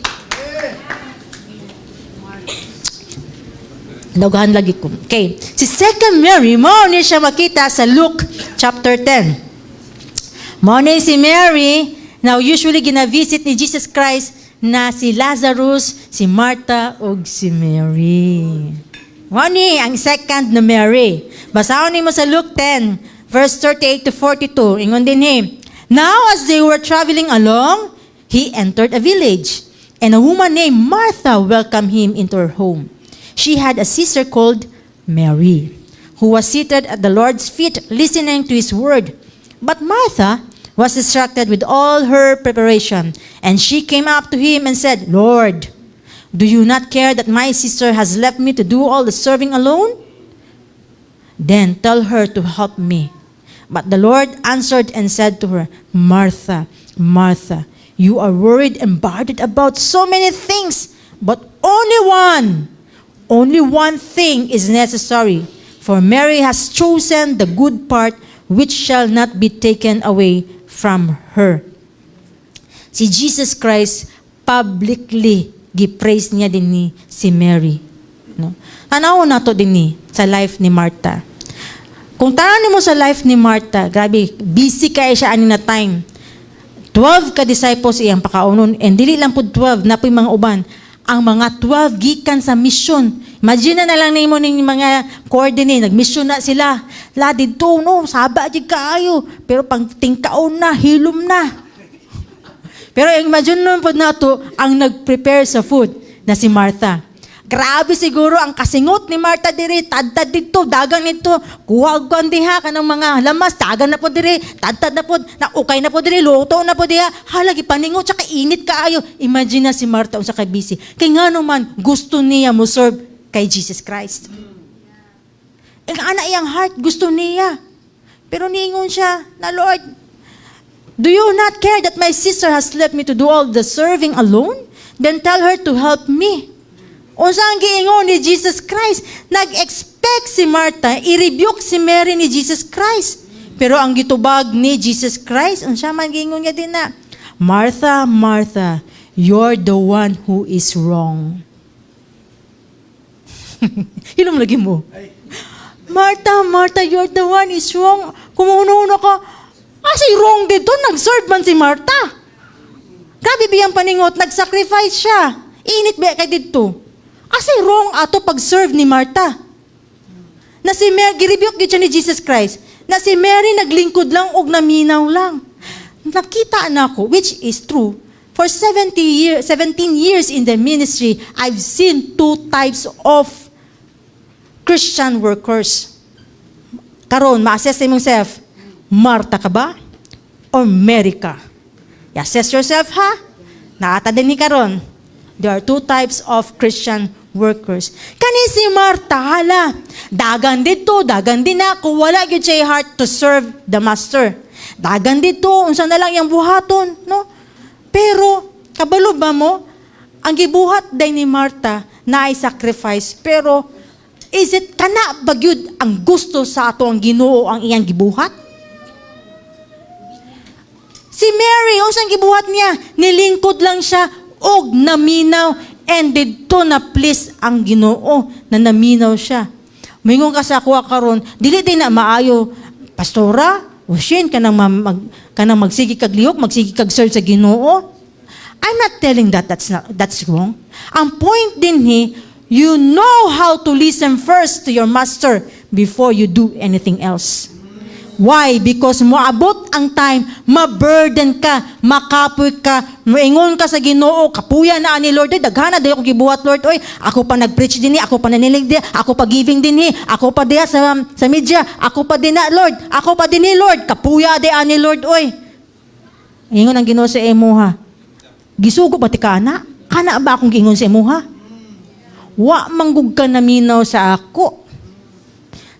Nagahan lagi ko. Okay. Si Second Mary, mo ni siya makita sa Luke chapter 10. Mo ni si Mary, now usually gina-visit ni Jesus Christ na si Lazarus, si Martha, ug si Mary. Mo ni ang second na Mary. Basahon ni mo sa Luke 10, verse 38 to 42. Ingon din Now as they were traveling along, he entered a village, and a woman named Martha welcomed him into her home. She had a sister called Mary, who was seated at the Lord's feet listening to his word. But Martha was distracted with all her preparation, and she came up to him and said, Lord, do you not care that my sister has left me to do all the serving alone? Then tell her to help me. But the Lord answered and said to her, Martha, Martha, you are worried and bothered about so many things, but only one thing is necessary. For Mary has chosen the good part which shall not be taken away from her. Si Jesus Christ publicly gipraise niya din ni si Mary. No? Tanaw na to din ni sa life ni Martha. Kung tanaw mo sa life ni Martha, grabe, busy kaya siya ani na time. 12 ka disciples iyang pakaunon, and dili lang po 12, na po yung mga uban. Ang mga 12 gikan sa mission. Imagine na lang nimo ning mga coordinate, nagmission na sila. La didto no, saba jud kaayo, pero pang tingkaon na, hilom na. Pero imagine nun po nato ang nag-prepare sa food na si Martha. Grabe siguro ang kasingot ni Martha diri, tadtad dito, dagang nito, kuwag diha kanang mga lamas, dagan na po diri, tadtad na po, naukay na po diri, luto na po diha, halagi paningot, tsaka init kaayo. Imagine na si Martha unsa kay busy. Kay nga naman, gusto niya mo serve kay Jesus Christ. Ang ana iyang heart, gusto niya. Pero niingon siya, na Lord, do you not care that my sister has left me to do all the serving alone? Then tell her to help me. Unsa ang giingon ni Jesus Christ? Nag-expect si Martha, i-rebuke si Mary ni Jesus Christ. Pero ang gitubag ni Jesus Christ, unsa man giingon niya din na, Martha, Martha, you're the one who is wrong. Hilom lagi mo. Martha, Martha, you're the one is wrong. Kumuno ka, kasi wrong dito, nag-serve man si Martha. Grabe biyang paningot, nag-sacrifice siya. Init ba kay dito? Kasi wrong ato pag-serve ni Martha. Na si Mary, girebuke siya ni Jesus Christ, na si Mary naglingkod lang og naminaw lang. Nakita na ako, which is true. For 17 years in the ministry, I've seen two types of Christian workers. Karon, ma-assess imong self, Martha ka ba? or marry ka? Assess yourself, ha? Naata din ni karon. There are two types of Christian workers. Kani si Martha, hala, dagan dito, dagan din ako, wala gyud siya heart to serve the master. Dagan dito, unsa na lang yung buhaton, no? Pero, kabalo ba mo, ang gibuhat day ni Martha na ay sacrifice, pero is it kana ba gyud ang gusto sa ato ang Ginoo ang iyang gibuhat? Si Mary, unsang gibuhat niya? Nilingkod lang siya og naminaw and didto na please ang Ginoo na naminaw siya. Mingon ka sa ako karon, dili din na maayo, pastora, ushin kanang kanang magsigi kag lihok, magsigi kag serve sa Ginoo. I'm not telling that's wrong. Ang point din you know how to listen first to your master before you do anything else. Why? Because moabot ang time, maburden ka, makapoy ka, maingon ka sa Ginoo, kapuya na ani Lord, daghana dayo ko gibuhat Lord, oy, ako pa nag-preach dinhi, ako pa nanilig dinhi, ako pa giving dinhi, ako pa diha sa media, ako pa din na Lord, ako pa dinhi Lord, kapuya di ani Lord, oy. Ingon ang Ginoo sa imuha. Gisugo ba ti kana? Kana ba akong giingon sa imuha? Wa manggug ka naminaw sa ako.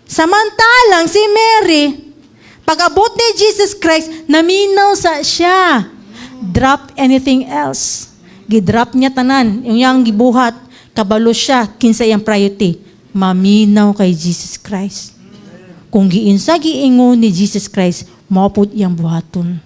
Samantalang si Mary, pag-abot ni Jesus Christ, naminaw sa siya. Drop anything else. Gidrop niya tanan. Yung yang gibuhat, kabalo siya, kinsa yung priority. Maminaw kay Jesus Christ. Kung giinsa giingon ni Jesus Christ, maupod iyang buhaton.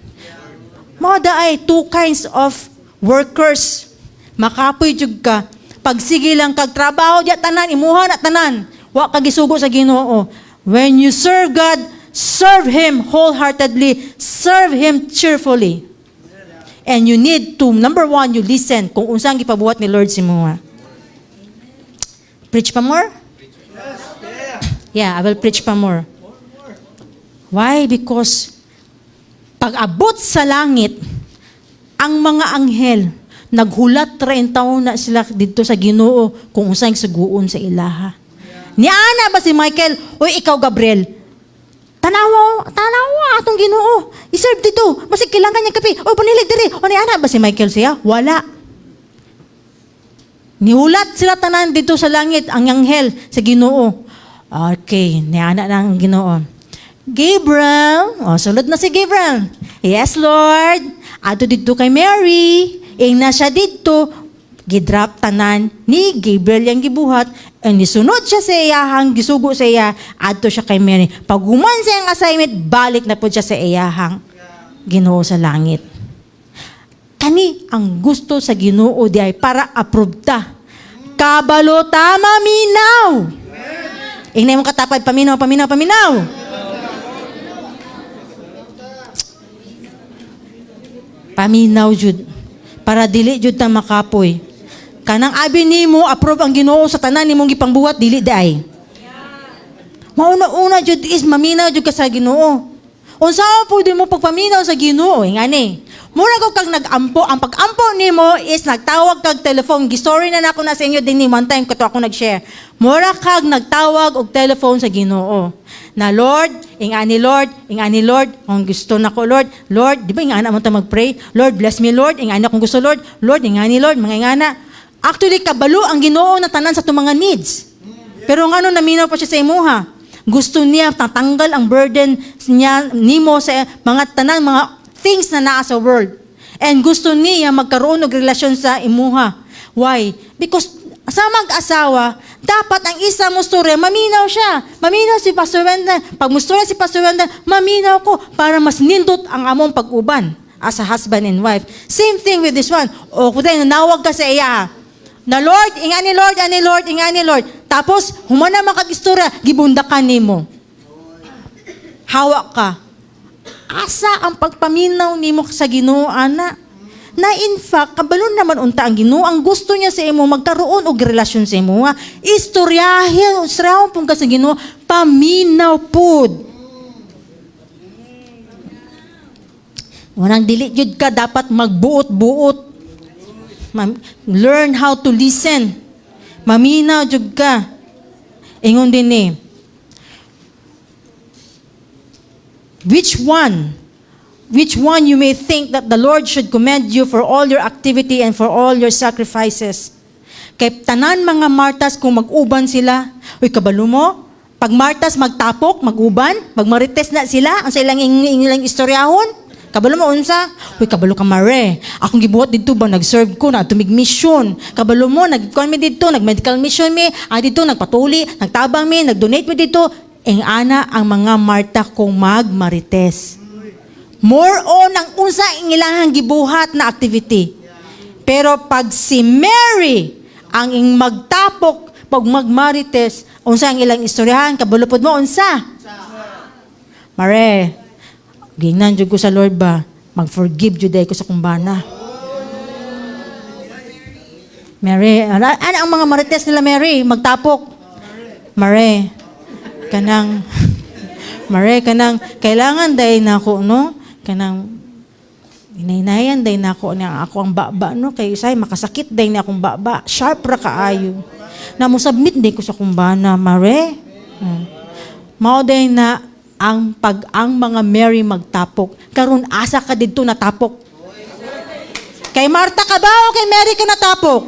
Mga daay, two kinds of workers. Makapoy jud ka. Pag sige lang kag trabaho, diya tanan, imuha na tanan. Wa ka gisugo sa Ginoo. When you serve God, serve Him wholeheartedly. Serve Him cheerfully. And you need to, number one, you listen kung unsang gipabuhat ni Lord si mga. Preach pa more? Yeah, I will preach pa more. Why? Because pag abot sa langit, ang mga anghel, naghulat 30 taon na sila dito sa Ginoo kung unsang suguon sa ilaha. Niana ba si Michael? Oy, ikaw Gabriel, tanawa atong Ginoo. I-serve dito. Masig kailangan niya kape. O panilig diri. O niana ba si Michael siya? Wala. Nihulat sila tanan dito sa langit ang anghel sa Ginoo. Okay, niana na ang Ginoo. Gabriel, sulod na si Gabriel. Yes, Lord. Ato dito kay Mary. Na siya dito, gidrop tanan ni Gabriel yung gibuhat, and nisunod siya sa iyahang, gisugo sa iya, adto siya kay Mary. Pag human siya ang assignment, balik na po siya sa iyahang Ginoo sa langit. Kani ang gusto sa Ginoo di ay para approve ta. Kabalo tama minaw. Inay mo katapad, paminaw. Paminaw jud. Para dili jud ta makapoy. Kanang abi nimo approve ang Ginoo sa tanan nimong gipangbuhat dili day. Mauna-una jud is maminaw jud ka sa Ginoo. Unsa pwede mo pagpaminaw sa Ginoo ngani? Mura ko kag nag-ampo, ang pag-ampo nimo is nagtawag kag telephone. Gistory na nako na sa inyo dinhi one time kato ako nag-share. Mura kag nagtawag og telephone sa Ginoo. Na Lord, ingani Lord, kung gusto na ko Lord, di ba ingana mo ta mag-pray? Lord, bless me Lord, ingani kung gusto Lord, ingani Lord, mga ingana. Actually, kabalo ang Ginoo na tanan sa itong mga needs. Pero ngano naminaw pa siya sa imuha. Gusto niya tatanggal ang burden niya, nimo sa mga tanan, mga things na naa sa world. And gusto niya magkaroon ng relasyon sa imuha. Why? Because sa mag-asawa, dapat ang isa mo storya, maminaw siya. Maminaw si Pastor Wendell. Pag mo storya si Pastor Wendell, maminaw ko para mas nindot ang among pag-uban as a husband and wife. Same thing with this one. O kung nanawag ka sa iya, na Lord, ingani Lord. Tapos, humana makag-istorya, gibundakan nimo. Hawak ka. Asa ang pagpaminaw nimo sa Ginoo, ana? Na in fact, kabalo naman unta ang Ginoo, ang gusto niya sa imo magkaroon og relasyon sa imo. Istoryahin pong ka sa Ginoo, paminaw pud. Wanang dili jud ka dapat magbuot-buot. Learn how to listen. Maminaw jud ka. Ingon din which one which one you may think that the Lord should commend you for all your activity and for all your sacrifices. Kay tanan mga Martas kung mag-uban sila, uy kabalo mo, pag Martas magtapok, mag-uban, magmarites na sila, ang sa ilang istoryahon, kabalo mo unsa? Uy kabalo ka mare, akong gibuhat dito ba, nag-serve ko na, tumig mission. Kabalo mo, nag-con mi dito, nag-medical mission mi, dito, nagpatuli, nagtabang mi, nag-donate mi dito. Ana ang mga Marta kung magmarites. More on ang unsa ang ilahang gibuhat na activity. Pero pag si Mary ang ing magtapok, pag magmarites, unsa ang ilang istoryahan, kabulupod mo, unsa? Mare, gingnan jud ko sa Lord ba, mag-forgive jud ko sa kumbana. Mary, ano ang mga marites nila Mary, magtapok? Mare, kanang, Mare, kanang, kailangan dahil na ako, no? Kanang, inaynayan dahil na ako, ako ang baba, no? Kay isay, makasakit dahil na akong baba. Sharp ra kaayo. Na mo submit din ko sa kumbana, Mare. Mao dahil na, ang mga Mary magtapok. Karon asa ka dito natapok. Kay Marta ka ba o kay Mary ka natapok?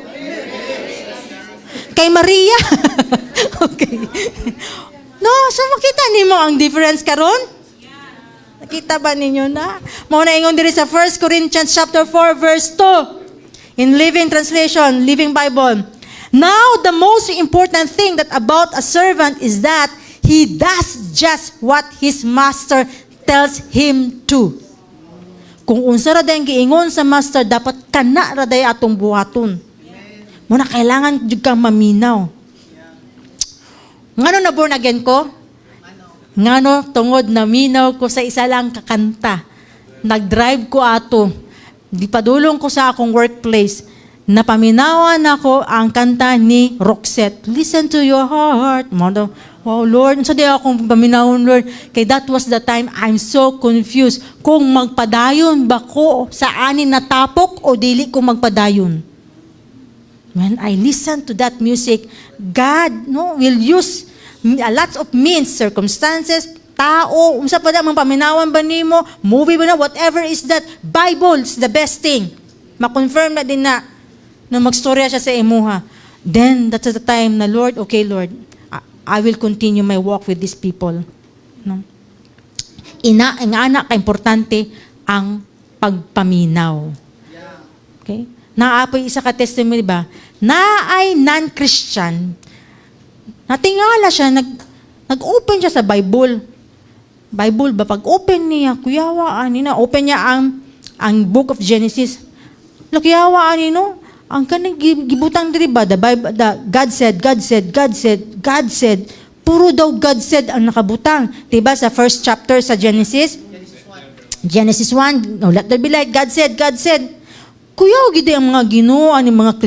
Kay Maria? Okay. No, so makita nimo ang difference karon? Nakita ba ninyo na? Mao na ingon diri sa 1 Corinthians chapter 4 verse 2. In Living Translation, Living Bible. Now the most important thing that about a servant is that he does just what his master tells him to. Kung unsa ra day giingon sa master, dapat kana ra day atong buhaton. Muna kailangan jud kang maminaw. Ngano na born again ko? Ngano tungod na minaw ko sa isa lang kakanta. Nag-drive ko ato. Di padulong ko sa akong workplace. Napaminawan ako ang kanta ni Roxette. Listen to your heart. Wow, Lord, sa di akong paminawon, Lord. Kay that was the time I'm so confused. Kung magpadayon ba ko sa anin na tapok o dili ko magpadayon? When I listen to that music, God will use a lot of means, circumstances, tao, unsa pa da mang paminawan ba nimo, movie ba na, whatever is that, Bible is the best thing. Ma-confirm na din na magstorya siya sa imuha. Then, that's the time na, Lord, okay, Lord, I will continue my walk with these people. No? Ang anak ka-importante ang pagpaminaw. Okay? Naapoy isa ka testimony ba? Na ay non-Christian. Natingala siya, nag-open siya sa Bible. Bible ba? Pag-open niya, kuyawaan niya, open niya ang Book of Genesis. Kuyawaan niya, no? Ang kanang gibutang diri ba? God said, God said, God said, God said. Puro daw God said ang nakabutang. Diba sa first chapter sa Genesis? Genesis 1, no, let there be light. God said, God said. Kuya, gid ang mga Ginoo ani mga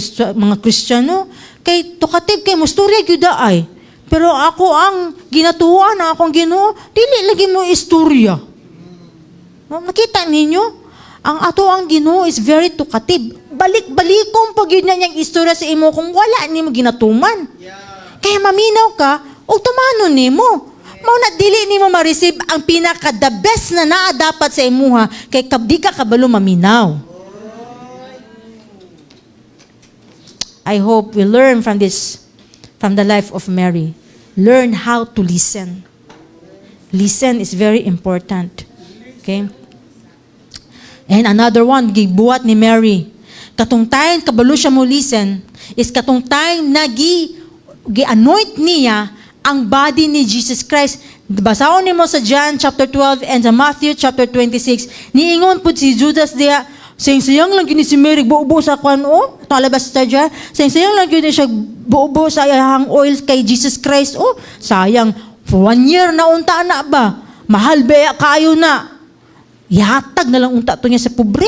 Kristiyano kay tukatib kay musturya gyud ay. Pero ako ang ginatuan na akong Ginoo, dili lagi mo istorya. No, nakita ninyo? Ang ato ang Ginoo is very tukatib. Balik-balikong pag yun niyang istorya sa imo kung wala nimo ginatuman. Kaya maminaw ka, o tumanon nimo. Mao na dili nimo ma-receive ang pinaka the best na naa dapat sa imuha kay di ka kabalo maminaw. I hope we learn from the life of Mary. Learn how to listen. Listen is very important. Okay? And another one, gibuhat ni Mary. Katong time, kabalo siya mo listen, is katong time na gi-anoint niya ang body ni Jesus Christ. Basaon ni mo sa John chapter 12 and sa Matthew chapter 26. Niingon po si Judas diya, sayang lang gini si Mary, buubo sa kwan o, talabas sa dyan, sayang lang gini siya buubo sa iyang oil kay Jesus Christ o, sayang, for 1 year na unta na ba, mahal ba kayo na, ihatag na lang unta to niya sa pobre.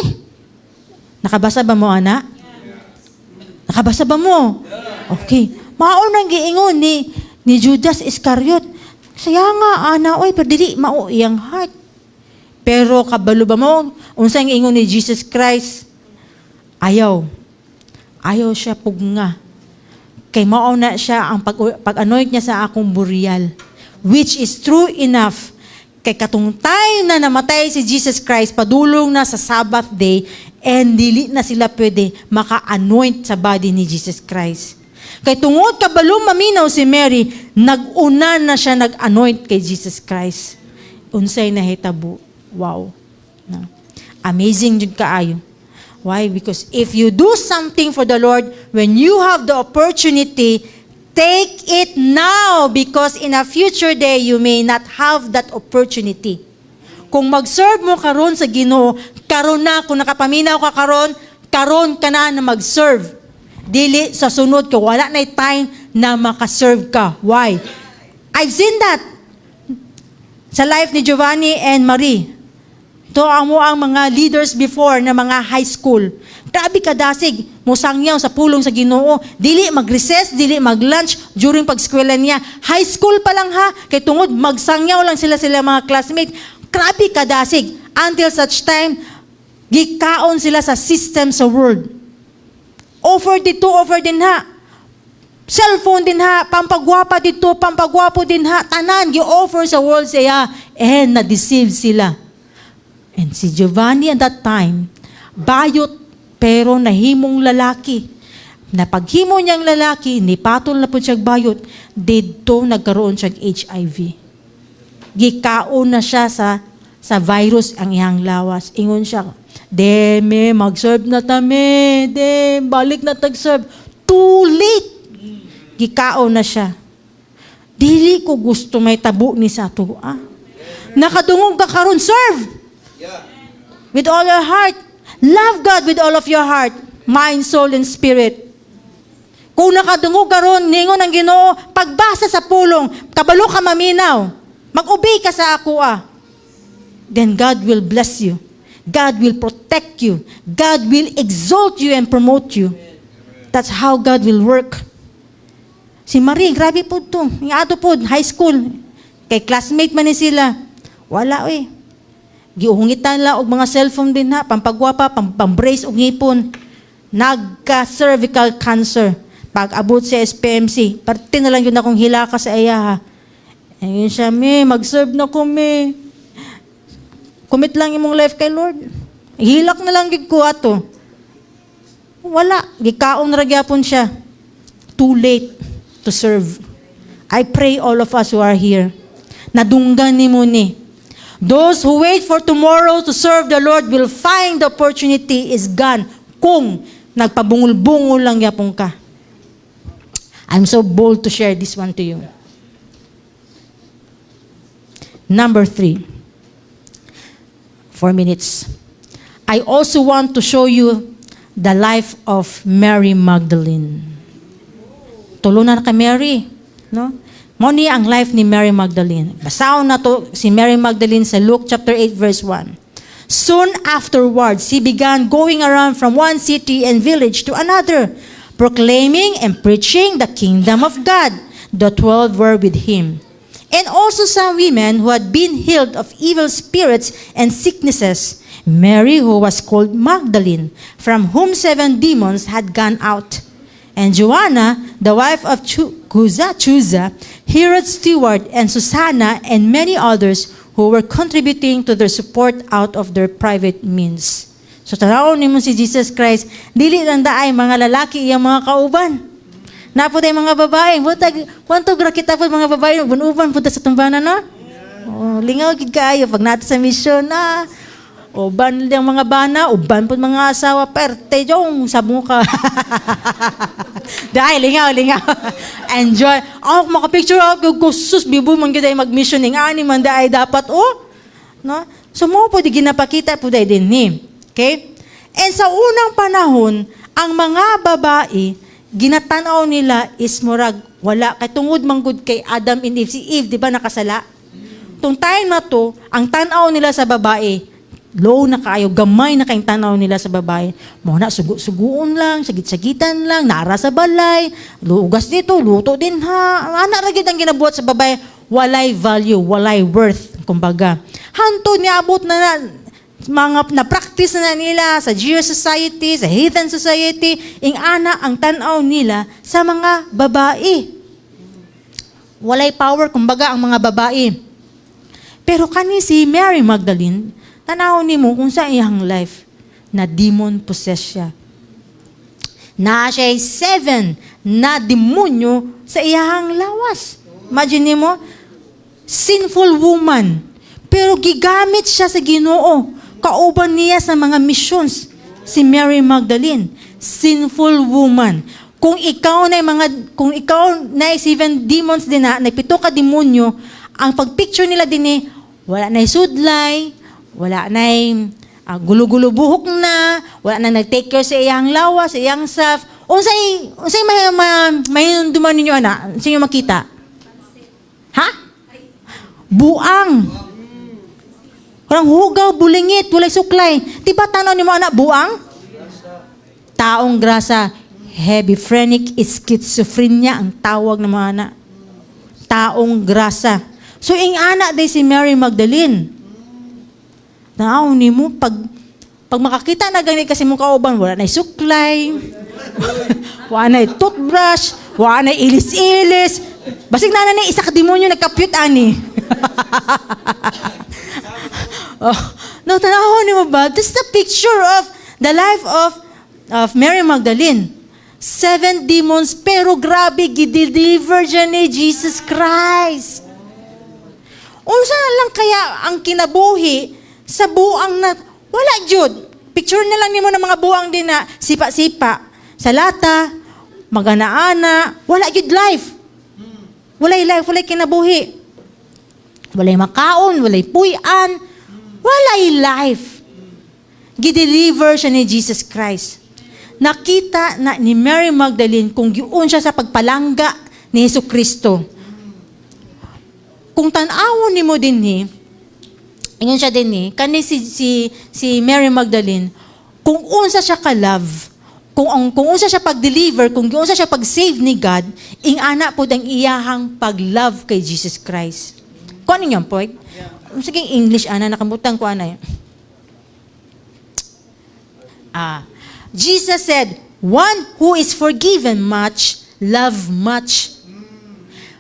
Nakabasa ba mo, ana? Nakabasa ba mo? Okay. Maunang giingon ni Judas Iscariot, sayang nga, ana, oy, pero dili mao iyang heart. Pero kabalo ba mo, unsang ingon ni Jesus Christ, ayaw siya pugnga. Kay mao na siya ang pag-anoint niya sa akong burial, which is true enough. Kay katong time na namatay si Jesus Christ, padulong na sa Sabbath day, and dili na sila pwede maka-anoint sa body ni Jesus Christ. Kay tungod kabalo maminaw si Mary, nag-una na siya nag-anoint kay Jesus Christ. Unsay nahitabo. Wow. No? Amazing jud kaayo. Why? Because if you do something for the Lord, when you have the opportunity, take it now, because in a future day, you may not have that opportunity. Kung mag-serve mo karon sa Ginoo, karon na, kung nakapaminaw ka karon ka na mag-serve. Dili sa sunod ka, wala na time na makaserve ka. Why? I've seen that sa life ni Giovanni and Marie. To ang mga leaders before na mga high school. Grabe kadasig, musangyaw sa pulong sa Ginoo. Dili mag-recess, dili mag-lunch during pag-eskwela niya. High school pa lang ha, kay tungod magsangyaw lang sila mga classmates. Grabe kadasig. Until such time, gikaon sila sa system sa world. Offer dito, offer din ha. Cellphone din ha, pampagwapa dito, pampagwapo din ha. Tanan, gi-offer sa world siya. And na-deceive sila. And si Giovanni at that time, bayot pero nahimong lalaki. Na paghimo niyang lalaki, nipatol na po siyang bayot, dito nagkaroon siyang HIV. Gikaon na siya sa virus ang iyang lawas. Ingon siya, Deme, mag-serve na tami. Balik na tag-serve. Too late. Gikaon na siya. Dili ko gusto may tabo ni sa ato. Nakadungog ka karon, serve. With all your heart. Love God with all of your heart, mind, soul, and spirit. Kung nakadungog ka ron, ningon ang Ginoo, pagbasa sa pulong, kabalo ka maminaw, mag-obey ka sa ako then God will bless you. God will protect you. God will exalt you and promote you. That's how God will work. Si Marie, grabe po ito. Yung ato po, high school. Kay classmate man ni sila. Wala giuhungitan lang og mga cellphone din ha, pampagwapa, pambrace og ngipon. Nagka-cervical cancer. Pag abot sa SPMC, parte na lang yun akong hilaka sa iya ha. Ayun siya, mag-serve na ko, Commit lang imong life kay Lord. Hilak na lang gid ko ato. Wala, gikaon ra gyapon siya. Too late to serve. I pray all of us who are here, nadunggan nimo ni. Those who wait for tomorrow to serve the Lord will find the opportunity is gone kung nagpabungol-bungol lang yapon ka. I'm so bold to share this one to you. Number 3. 4 minutes. I also want to show you the life of Mary Magdalene. Tulunan kay Mary, no? Moni ang life ni Mary Magdalene. Basaon na to si Mary Magdalene sa Luke chapter 8 verse 1. Soon afterwards, he began going around from one city and village to another, proclaiming and preaching the kingdom of God. The 12 were with him. And also some women who had been healed of evil spirits and sicknesses. Mary, who was called Magdalene, from whom 7 demons had gone out. And Joanna, the wife of Chuza, Herod's steward, and Susanna, and many others who were contributing to their support out of their private means. So tanaw ni mo si Jesus Christ, dili lang daay mga lalaki iyang mga kauban. Napo tay mga babae, butag wanto gra kita po mga babae bunuban punta sa tumbanan no? Oh, lingaw gid kaayo pag nato sa mission na. Uban lang mga bana, uban po mga asawa, perte jong sabong ka. Dahil lingaw. Enjoy. Maka-picture ako, sus, bibo man kita mag-missioning, ani man daay dapat, no? So mo po di ginapakita po dahi din ni. Okay? And sa unang panahon, ang mga babae, ginatanaw nila is murag, wala, kay tungod manggod kay Adam and Eve. Si Eve, di ba nakasala? Tung time na to, ang tanaw nila sa babae, low na kayo, gamay na kayong tanaw nila sa babae. Muna, suguon lang, sagit-sagitan lang, nara sa balay, lugas dito, luto din ha. Anak ragid ang ginabuhat sa babae, walay value, walay worth, kumbaga. Hanto niabot na mga na-practice na nila sa Jewish society, sa heathen society, ing ana ang tanaw nila sa mga babae. Walay power, kumbaga, ang mga babae. Pero kani si Mary Magdalene, tanaw nimo kung sa iyang life na demon possessed siya. Na siya 7 na demonyo sa iyang lawas. Imagine mo, sinful woman. Pero gigamit siya sa Ginoo. Kauban niya sa mga missions. Si Mary Magdalene, sinful woman. Kung ikaw na 7 demons din na, nagpito ka demonyo, ang pagpicture nila din wala na sudlay, wala na gulo-gulo buhok na, wala na nag-take care sa iyang lawas, sa iyang self. Unsay may duman ninyo ana? Sa inyo makita? Ha? Buang. Walang hugaw, bulingit, walay suklay. Di ba tanaw ni mo anak, buang? Taong grasa, heavy phrenic schizophrenia ang tawag ng mga anak. Taong grasa. So, ing anak day si Mary Magdalene. Naaw ni mo, pag makakita na ganit kasi mong kauban, wala na suklay, wala na toothbrush, wala na ilis-ilis. Basig na isa ka demonyo nagkapyut ani. No, tanaw ni mo ba? This is the picture of the life of Mary Magdalene. 7 demons, pero grabe, gideliver dyan ni Jesus Christ. Unsa na lang kaya ang kinabuhi sa buang na, wala jud. Picture na lang nimo ng mga buang din na sipa-sipa, sa lata, magana-ana, wala jud life. Walay life, walay kinabuhi. Walay makaon, walay puy-an, walay life. Gideliver siya ni Jesus Christ. Nakita na ni Mary Magdalene kung giun siya sa pagpalangga ni Jesucristo. Kung tanawon nimo dinhi, ingon siya dinhi, kani si Mary Magdalene, kung unsa siya ka love, kung unsa siya pag-deliver, kung unsa siya pag-save ni God, ing ana pod ang iyahang pag-love kay Jesus Christ. Kuan niyo point? Sige English ana nakabutang ko ana. Jesus said, one who is forgiven much, love much.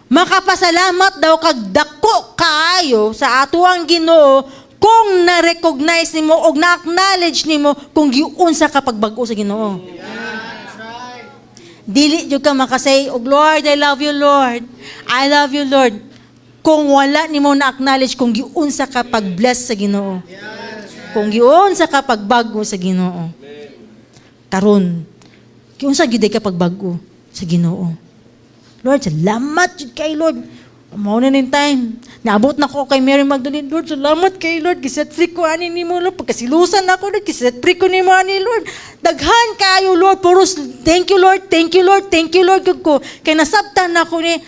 Makapasalamat daw kag dako kaayo sa ato ang Ginoo kung na-recognize nimo o na-acknowledge nimo kung giunsa ka pagbag-o sa Ginoo. Dili jud ka makasay, og Lord, I love you, Lord. I love you, Lord. Kung wala nimo na-acknowledge kung giunsa ka pag-bless sa Ginoo. Kung giunsa ka pagbago sa Ginoo. Karon, giunsa gyud ka pagbago sa Ginoo. Lord, salamat jud kay Lord. Mao na ning time. Naabot na ko kay Mary Magdalene. Lord, salamat kay Lord. Giset free ko ani nimo Lord. Pagkasilusan ako Lord, giset free ko nimo ani Lord. Daghan kayo Lord. Puros thank you Lord. Thank you Lord. Thank you Lord ko. Kay nasabtan ako ni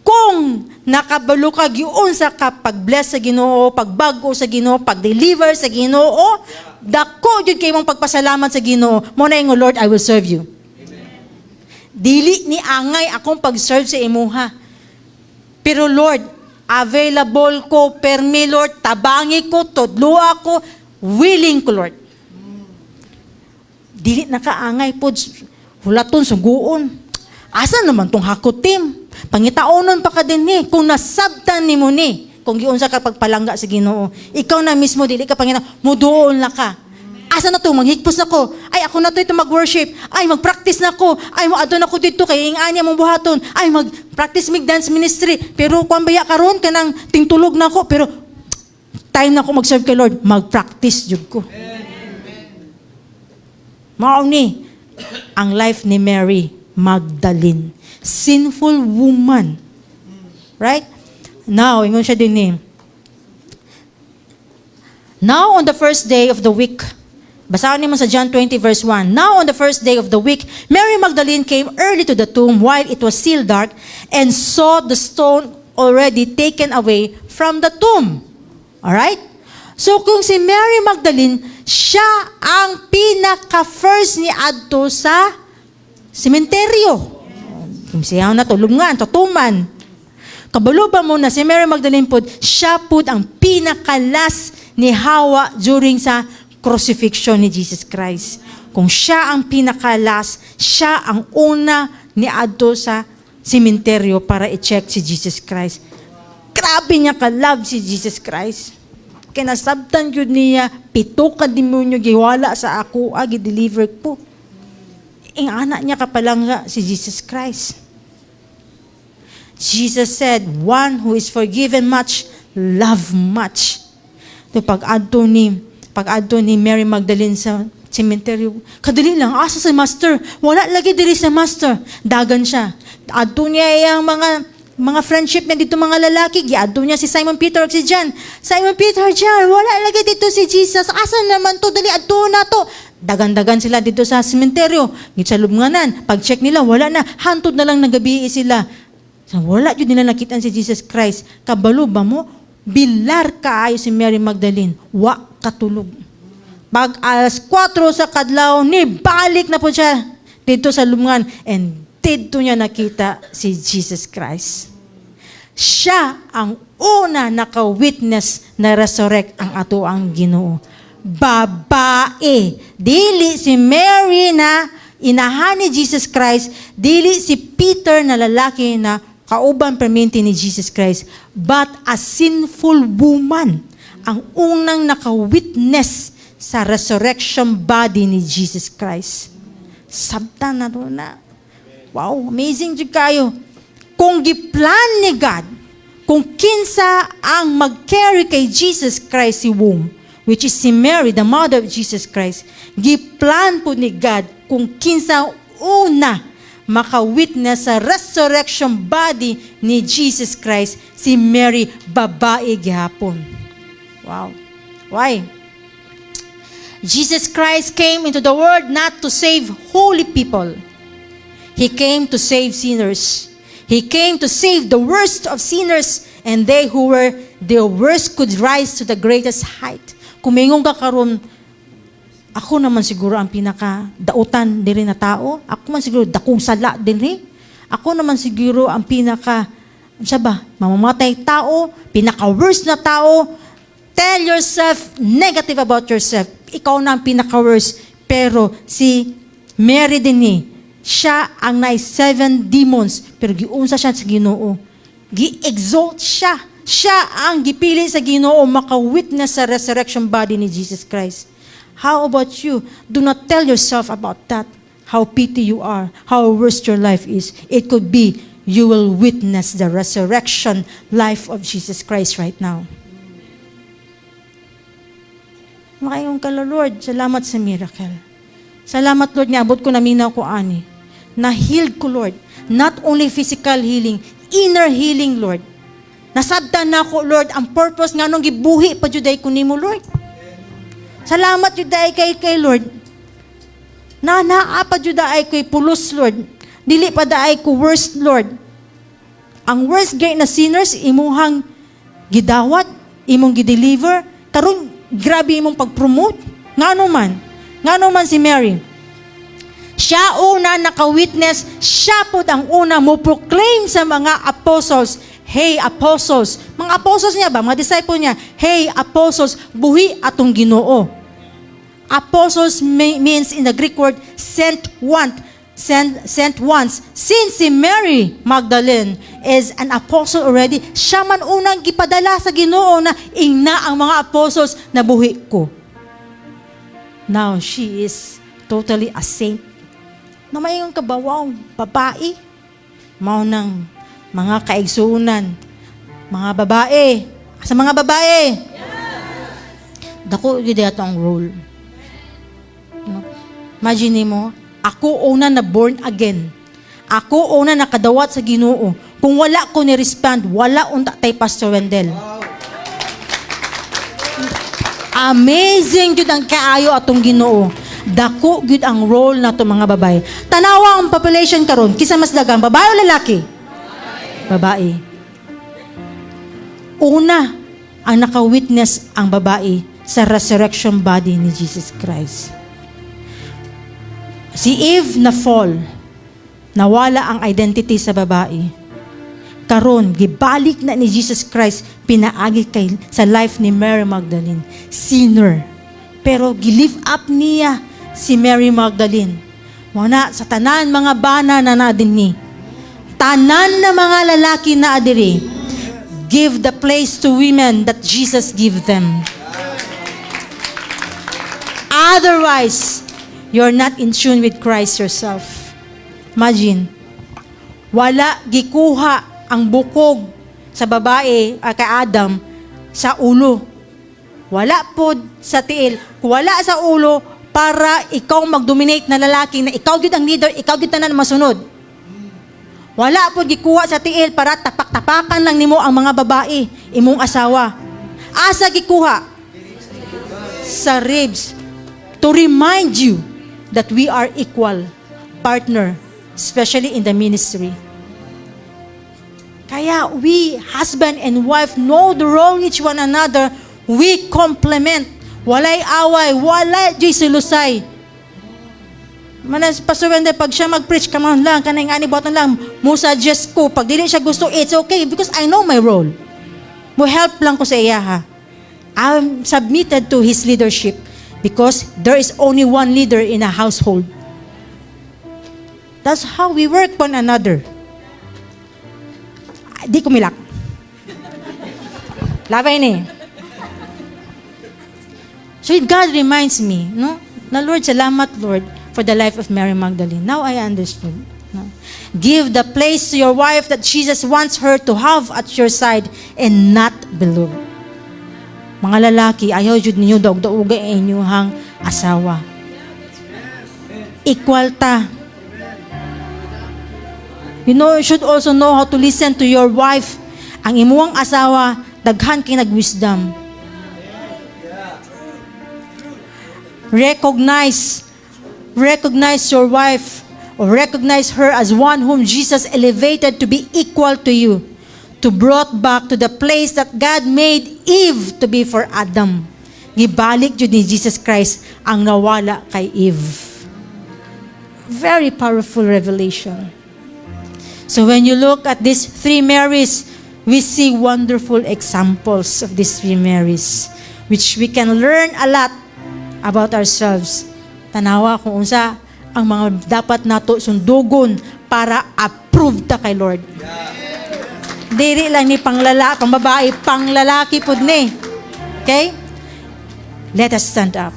kung nakabalo ka giunsa ka pag-bless sa Ginoo, pagbago sa Ginoo, pag-deliver sa Ginoo, dako jud kay mong pagpasalamat sa Ginoo. Mo na ingon Lord, I will serve you. Dili ni angay akong pag-serve sa imuha. Pero Lord, available ko, permi Lord, tabangi ko, tudlo ako, willing ko Lord. Dili nakaangay po, hulaton, suguon. Asa naman tong hakutim? Pangitaonon pa ka din ni, kung nasabtan ni mo ni, kung giunsa ka pagpalangga sa Ginoo. Ikaw na mismo, dili ka pangina, muduol na ka. Asa na to? Maghigpos na ko. Ay, ako na to ito mag-worship. Ay, mag-practice na ko. Ay, maadto na ko dito kay inganya mong buhaton. Ay, mag-practice mag-dance ministry. Pero kung baya karon ka nang tingtulog na ko. Pero time na ko mag-serve kay Lord. Mag-practice jud ko. Mao ni ang life ni Mary Magdalene. Sinful woman. Right? Now, ingon siya din ni. Now, on the first day of the week, basahin mo sa John 20 verse 1. Now on the first day of the week, Mary Magdalene came early to the tomb while it was still dark and saw the stone already taken away from the tomb. Alright? So kung si Mary Magdalene, siya ang pinaka-first ni adto sa sementeryo. Kung siya na tulungan, tutuman. Kabalo ba mo na si Mary Magdalene po, siya po ang pinaka-last ni Hawa during sa crucifixion ni Jesus Christ. Kung siya ang pinakalas, siya ang una ni adto sa sementeryo para i-check si Jesus Christ. Grabe niya ka-love si Jesus Christ. Kinasabtan yun niya, 7 ka demonyo giwala sa ako, gi-deliver po. Ang anak niya kapalangga si Jesus Christ. Jesus said, one who is forgiven much, love much. So pag-adto ni Mary Magdalene sa cemetery, kadali lang, asa si Master? Wala lagi diri sa Master. Dagan siya. Adto niya yung mga friendship niya dito mga lalaki, giadto niya si Simon Peter o si John. Simon Peter, John, wala lagi dito si Jesus. Asa naman to? Dali, adto na to. Dagan-dagan sila dito sa sementeryo. Gitsalubnganan. Pag-check nila, wala na. Hantod na lang nagabi sila. So, wala yun nila nakita si Jesus Christ. Kabalo ba mo? Bilar kaayo si Mary Magdalene. Wa katulog. Pag alas 4 sa kadlaw, balik na po siya dito sa lubngan. And dito niya nakita si Jesus Christ. Siya ang una naka-witness na resurrect ang ato ang Ginoo. Babae. Dili si Mary na inahan ni Jesus Christ, dili si Peter na lalaki na kauban perminti ni Jesus Christ, but a sinful woman ang unang naka-witness sa resurrection body ni Jesus Christ. Sabtan na doon na. Wow, amazing jud kayo. Kung giplan ni God, kung kinsa ang mag-carry kay Jesus Christ si womb, which is si Mary, the mother of Jesus Christ, giplan po ni God kung kinsa una maka-witness sa resurrection body ni Jesus Christ, si Mary, babae gihapon. Wow. Why? Jesus Christ came into the world not to save holy people. He came to save sinners. He came to save the worst of sinners, and they who were the worst could rise to the greatest height. Kumingon ka karon, ako naman siguro ang pinaka-dautan diri na tao. Ako man siguro dakong sala diri. Ako naman siguro ang mamamatay tao, pinaka-worst na tao. Tell yourself negative about yourself. Ikaw na ang pinaka-worst. Pero si Mary din siya ang nai 7 demons, pero giunsa siya sa Ginoo. Gi-exalt siya. Siya ang gipili sa Ginoo maka-witness sa resurrection body ni Jesus Christ. How about you? Do not tell yourself about that. How pity you are. How worst your life is. It could be you will witness the resurrection life of Jesus Christ right now. Makayong kala, Lord. Salamat sa miracle. Salamat, Lord, niabot ko na minaw ko ani. Na-healed ko, Lord. Not only physical healing, inner healing, Lord. Nasabtan na ako, Lord, ang purpose nga nung gibuhi pa juday ko nimo, Lord. Salamat juday kay Lord. Naa pa juday kay pulos, Lord. Dili pa daay ko worst, Lord. Ang worst great na sinners, imuhang gidawat, imong gideliver, karon grabe imong pag-promote. Ngano man si Mary. Siya una naka-witness, siya po ang una mo proclaim sa mga apostles. Hey, apostles. Mga apostles niya ba? Mga disciple niya. Hey, apostles, buhi atong Ginoo. Apostles means in the Greek word, sent once. Since si Mary Magdalene is an apostle already, siya man unang gipadala sa Ginoo na ingna ang mga apostles na buhi ko. Now, she is totally a saint. Na mayroong kabawang babae. Mao nang mga kaigsuunan, mga babae. Sa mga babae. Dako gyud ato ang role. No? Imagine mo, ako una na born again. Ako una nakadawat sa Ginoo. Kung wala ko ni respond, wala unta tay Pastor Wendell. Amazing gyud ang kaayo atong Ginoo. Dako gyud ang role nato mga babae. Tanawa ang population karon, kisa mas dagang babae o lalaki? Babae. Una ang naka-witness ang babae sa resurrection body ni Jesus Christ. Si Eve na fall, nawala ang identity sa babae. Karon gibalik na ni Jesus Christ pinaagi kay sa life ni Mary Magdalene, sinner. Pero gi-lift up niya si Mary Magdalene. Muna sa tanan mga bana na nadin ni. Tanan na mga lalaki na adiri. Give the place to women that Jesus gave them. Otherwise, you're not in tune with Christ yourself. Imagine, wala gikuha ang bukog sa babae, kay Adam, sa ulo. Wala po sa tiil. Wala sa ulo para ikaw mag-dominate na lalaki na ikaw gyud ang leader, ikaw gyud tanan masunod. Wala po gikuha sa tiil para tapak-tapakan lang nimo ang mga babae, imong asawa. Asa gikuha? Sa ribs. To remind you that we are equal partner, especially in the ministry. Kaya we, husband and wife, know the role each one another. We complement. Walay away, walay di silusay. Manas Pastor Wende, pag siya mag-preach, come on lang, kanang ani boton lang, mo suggest ko, pag dili siya gusto, it's okay, because I know my role. Mo help lang ko sa iya ha. I'm submitted to his leadership because there is only one leader in a household. That's how we work one another. Di ko milak. Labay ni. So God reminds me, no? Na Lord, salamat Lord for the life of Mary Magdalene. Now I understood. No? Give the place to your wife that Jesus wants her to have at your side and not below. Mga lalaki, ayaw jud ninyo dog-doga inyong asawa. Equal ta. You know, you should also know how to listen to your wife. Ang imuang asawa, daghan kay nag-wisdom. Recognize your wife, or recognize her as one whom Jesus elevated to be equal to you, to brought back to the place that God made Eve to be for Adam. Gibalik jud ni Jesus Christ ang nawala kay Eve. Very powerful revelation. So when you look at these three Marys, we see wonderful examples of these three Marys, which we can learn a lot about ourselves. Tanawa kung unsa ang mga dapat nato sundugon para approved ta kay Lord. Diri lang ni pangbabae, panglalaki pud ni. Okay? Let us stand up.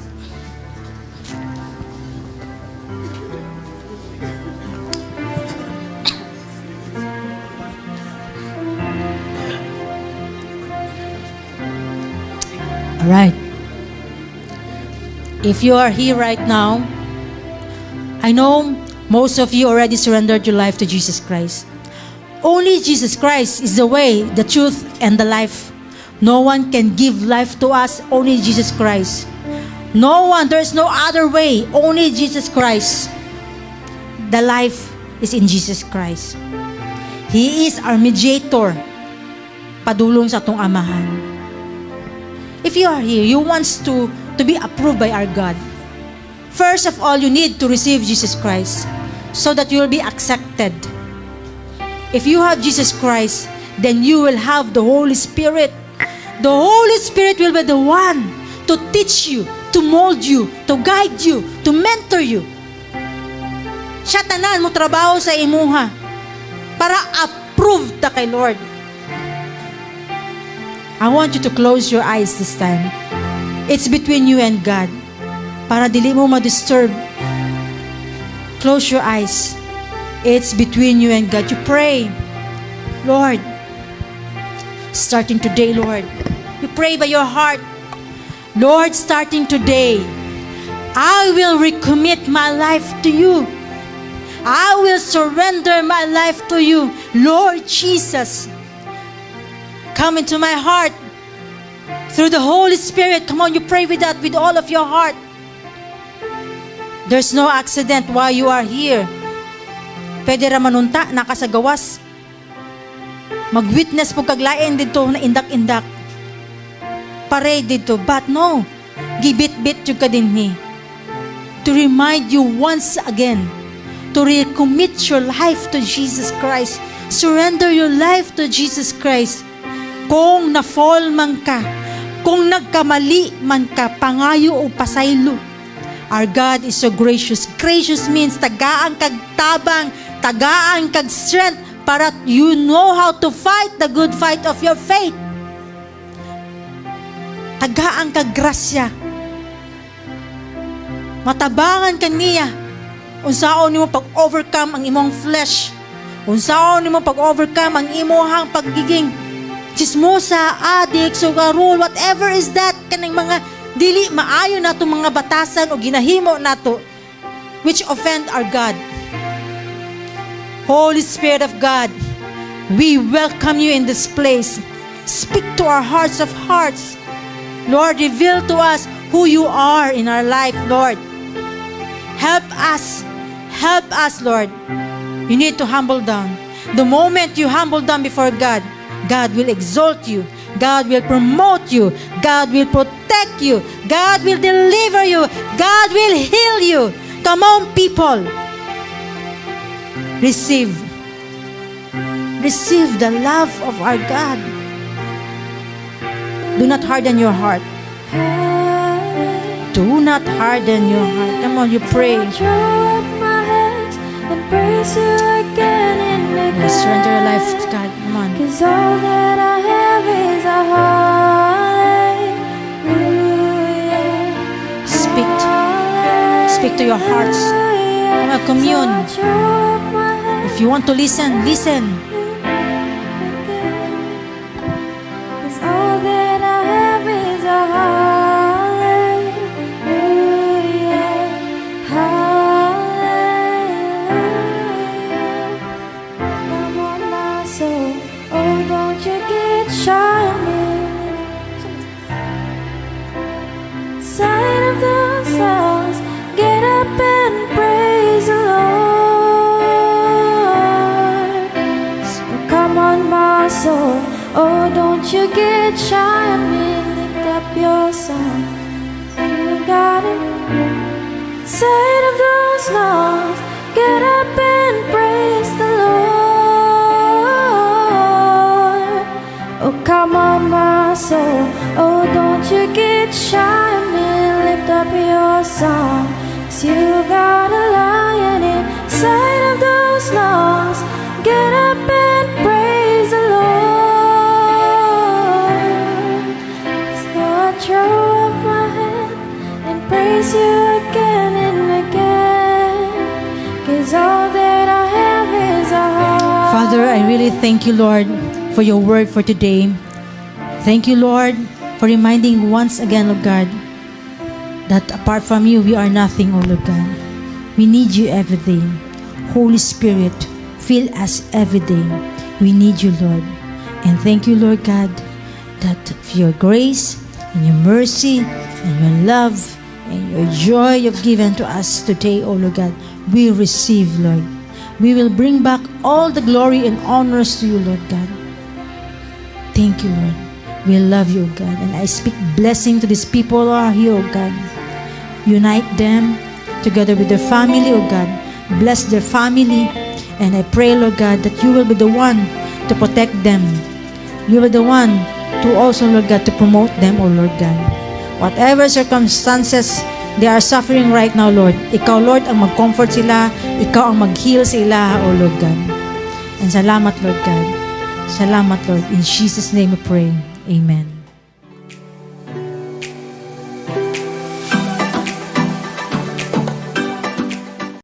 All right. If you are here right now, I know most of you already surrendered your life to Jesus Christ. Only Jesus Christ is the way, the truth, and the life. No one can give life to us, only Jesus Christ. No one, there's no other way, only Jesus Christ. The life is in Jesus Christ. He is our mediator, padulong sa atong amahan. If you are here, you want to be approved by our God. First of all, you need to receive Jesus Christ so that you will be accepted. If you have Jesus Christ, then you will have the Holy Spirit. The Holy Spirit will be the one to teach you, to mold you, to guide you, to mentor you. Siya tanan mo trabaho sa imuha para approved ta kay Lord. I want you to close your eyes this time. It's between you and God. Para dili mo ma-disturb. Close your eyes. It's between you and God. You pray, Lord, starting today, Lord. You pray by your heart. Lord, starting today, I will recommit my life to you. I will surrender my life to you. Lord Jesus, come into my heart through the Holy Spirit. Come on, you pray with that with all of your heart. There's no accident while you are here. Pwede ra manunta, nakasagawas. Mag-witness po kaglain dito na indak-indak. Pare dito. But no, gibit-bit yung ka din ni. To remind you once again, to recommit your life to Jesus Christ. Surrender your life to Jesus Christ. Kung na-fall man ka, kung nagkamali man ka, pangayo o pasaylo. Our God is so gracious. Gracious means tagaan kag tabang, tagaan kag strength para you know how to fight the good fight of your faith. Tagaan ka grasya. Matabangan ka niya. Unsaon nimo pag-overcome ang imong flesh. Unsaon nimo pag-overcome ang imong pagiging chismosa, addict, sugarol, whatever is that, kanang mga dili maayo nato mga batasan o ginahimo nato which offend our God. Holy Spirit of God, we welcome you in this place. Speak to our hearts of hearts. Lord, reveal to us who you are in our life, Lord. Help us, Lord. You need to humble down. The moment you humble down before God, God will exalt you. God will promote you. God will protect you. God will deliver you. God will heal you. Come on, people. Receive the love of our God. Do not harden your heart. Do not harden your heart. Come on, you pray. Let's surrender your life to God. Come on. 'Cause all that I have is a hallelujah. Speak to your hearts. Come on, commune. If you want to listen, listen. 'Cause all that I have is a hallelujah. Hallelujah. Come on, my soul. Oh, don't you get shy of me. Sign of those songs. Get up and praise the Lord. So come on, my soul. Oh, don't you get shy of me. Lift up your song. You got it. Sight of those songs. Get up and praise the Lord. Oh, come on, my soul. Oh, don't you get shy of me. Lift up your song. 'Cause you got a lion inside of those lungs. Get up and praise the Lord. So I throw up my hand and praise you again and again. 'Cause all that I have is a heart. Father, I really thank you, Lord, for your word for today. Thank you, Lord, for reminding once again, Lord God, that apart from you, we are nothing, oh Lord God. We need you every day. Holy Spirit, fill us every day. We need you, Lord. And thank you, Lord God, that for your grace and your mercy and your love and your joy you've given to us today, oh Lord God, we receive, Lord. We will bring back all the glory and honors to you, Lord God. Thank you, Lord. We love you, God. And I speak blessing to these people who are here, oh God. Unite them together with their family, oh God. Bless their family. And I pray, Lord God, that you will be the one to protect them. You will be the one to also, Lord God, to promote them, oh Lord God. Whatever circumstances they are suffering right now, Lord, Ikaw, Lord, ang mag-comfort sila. Ikaw ang mag-heal sila, oh Lord God. And salamat, Lord God. Salamat, Lord. In Jesus' name we pray. Amen.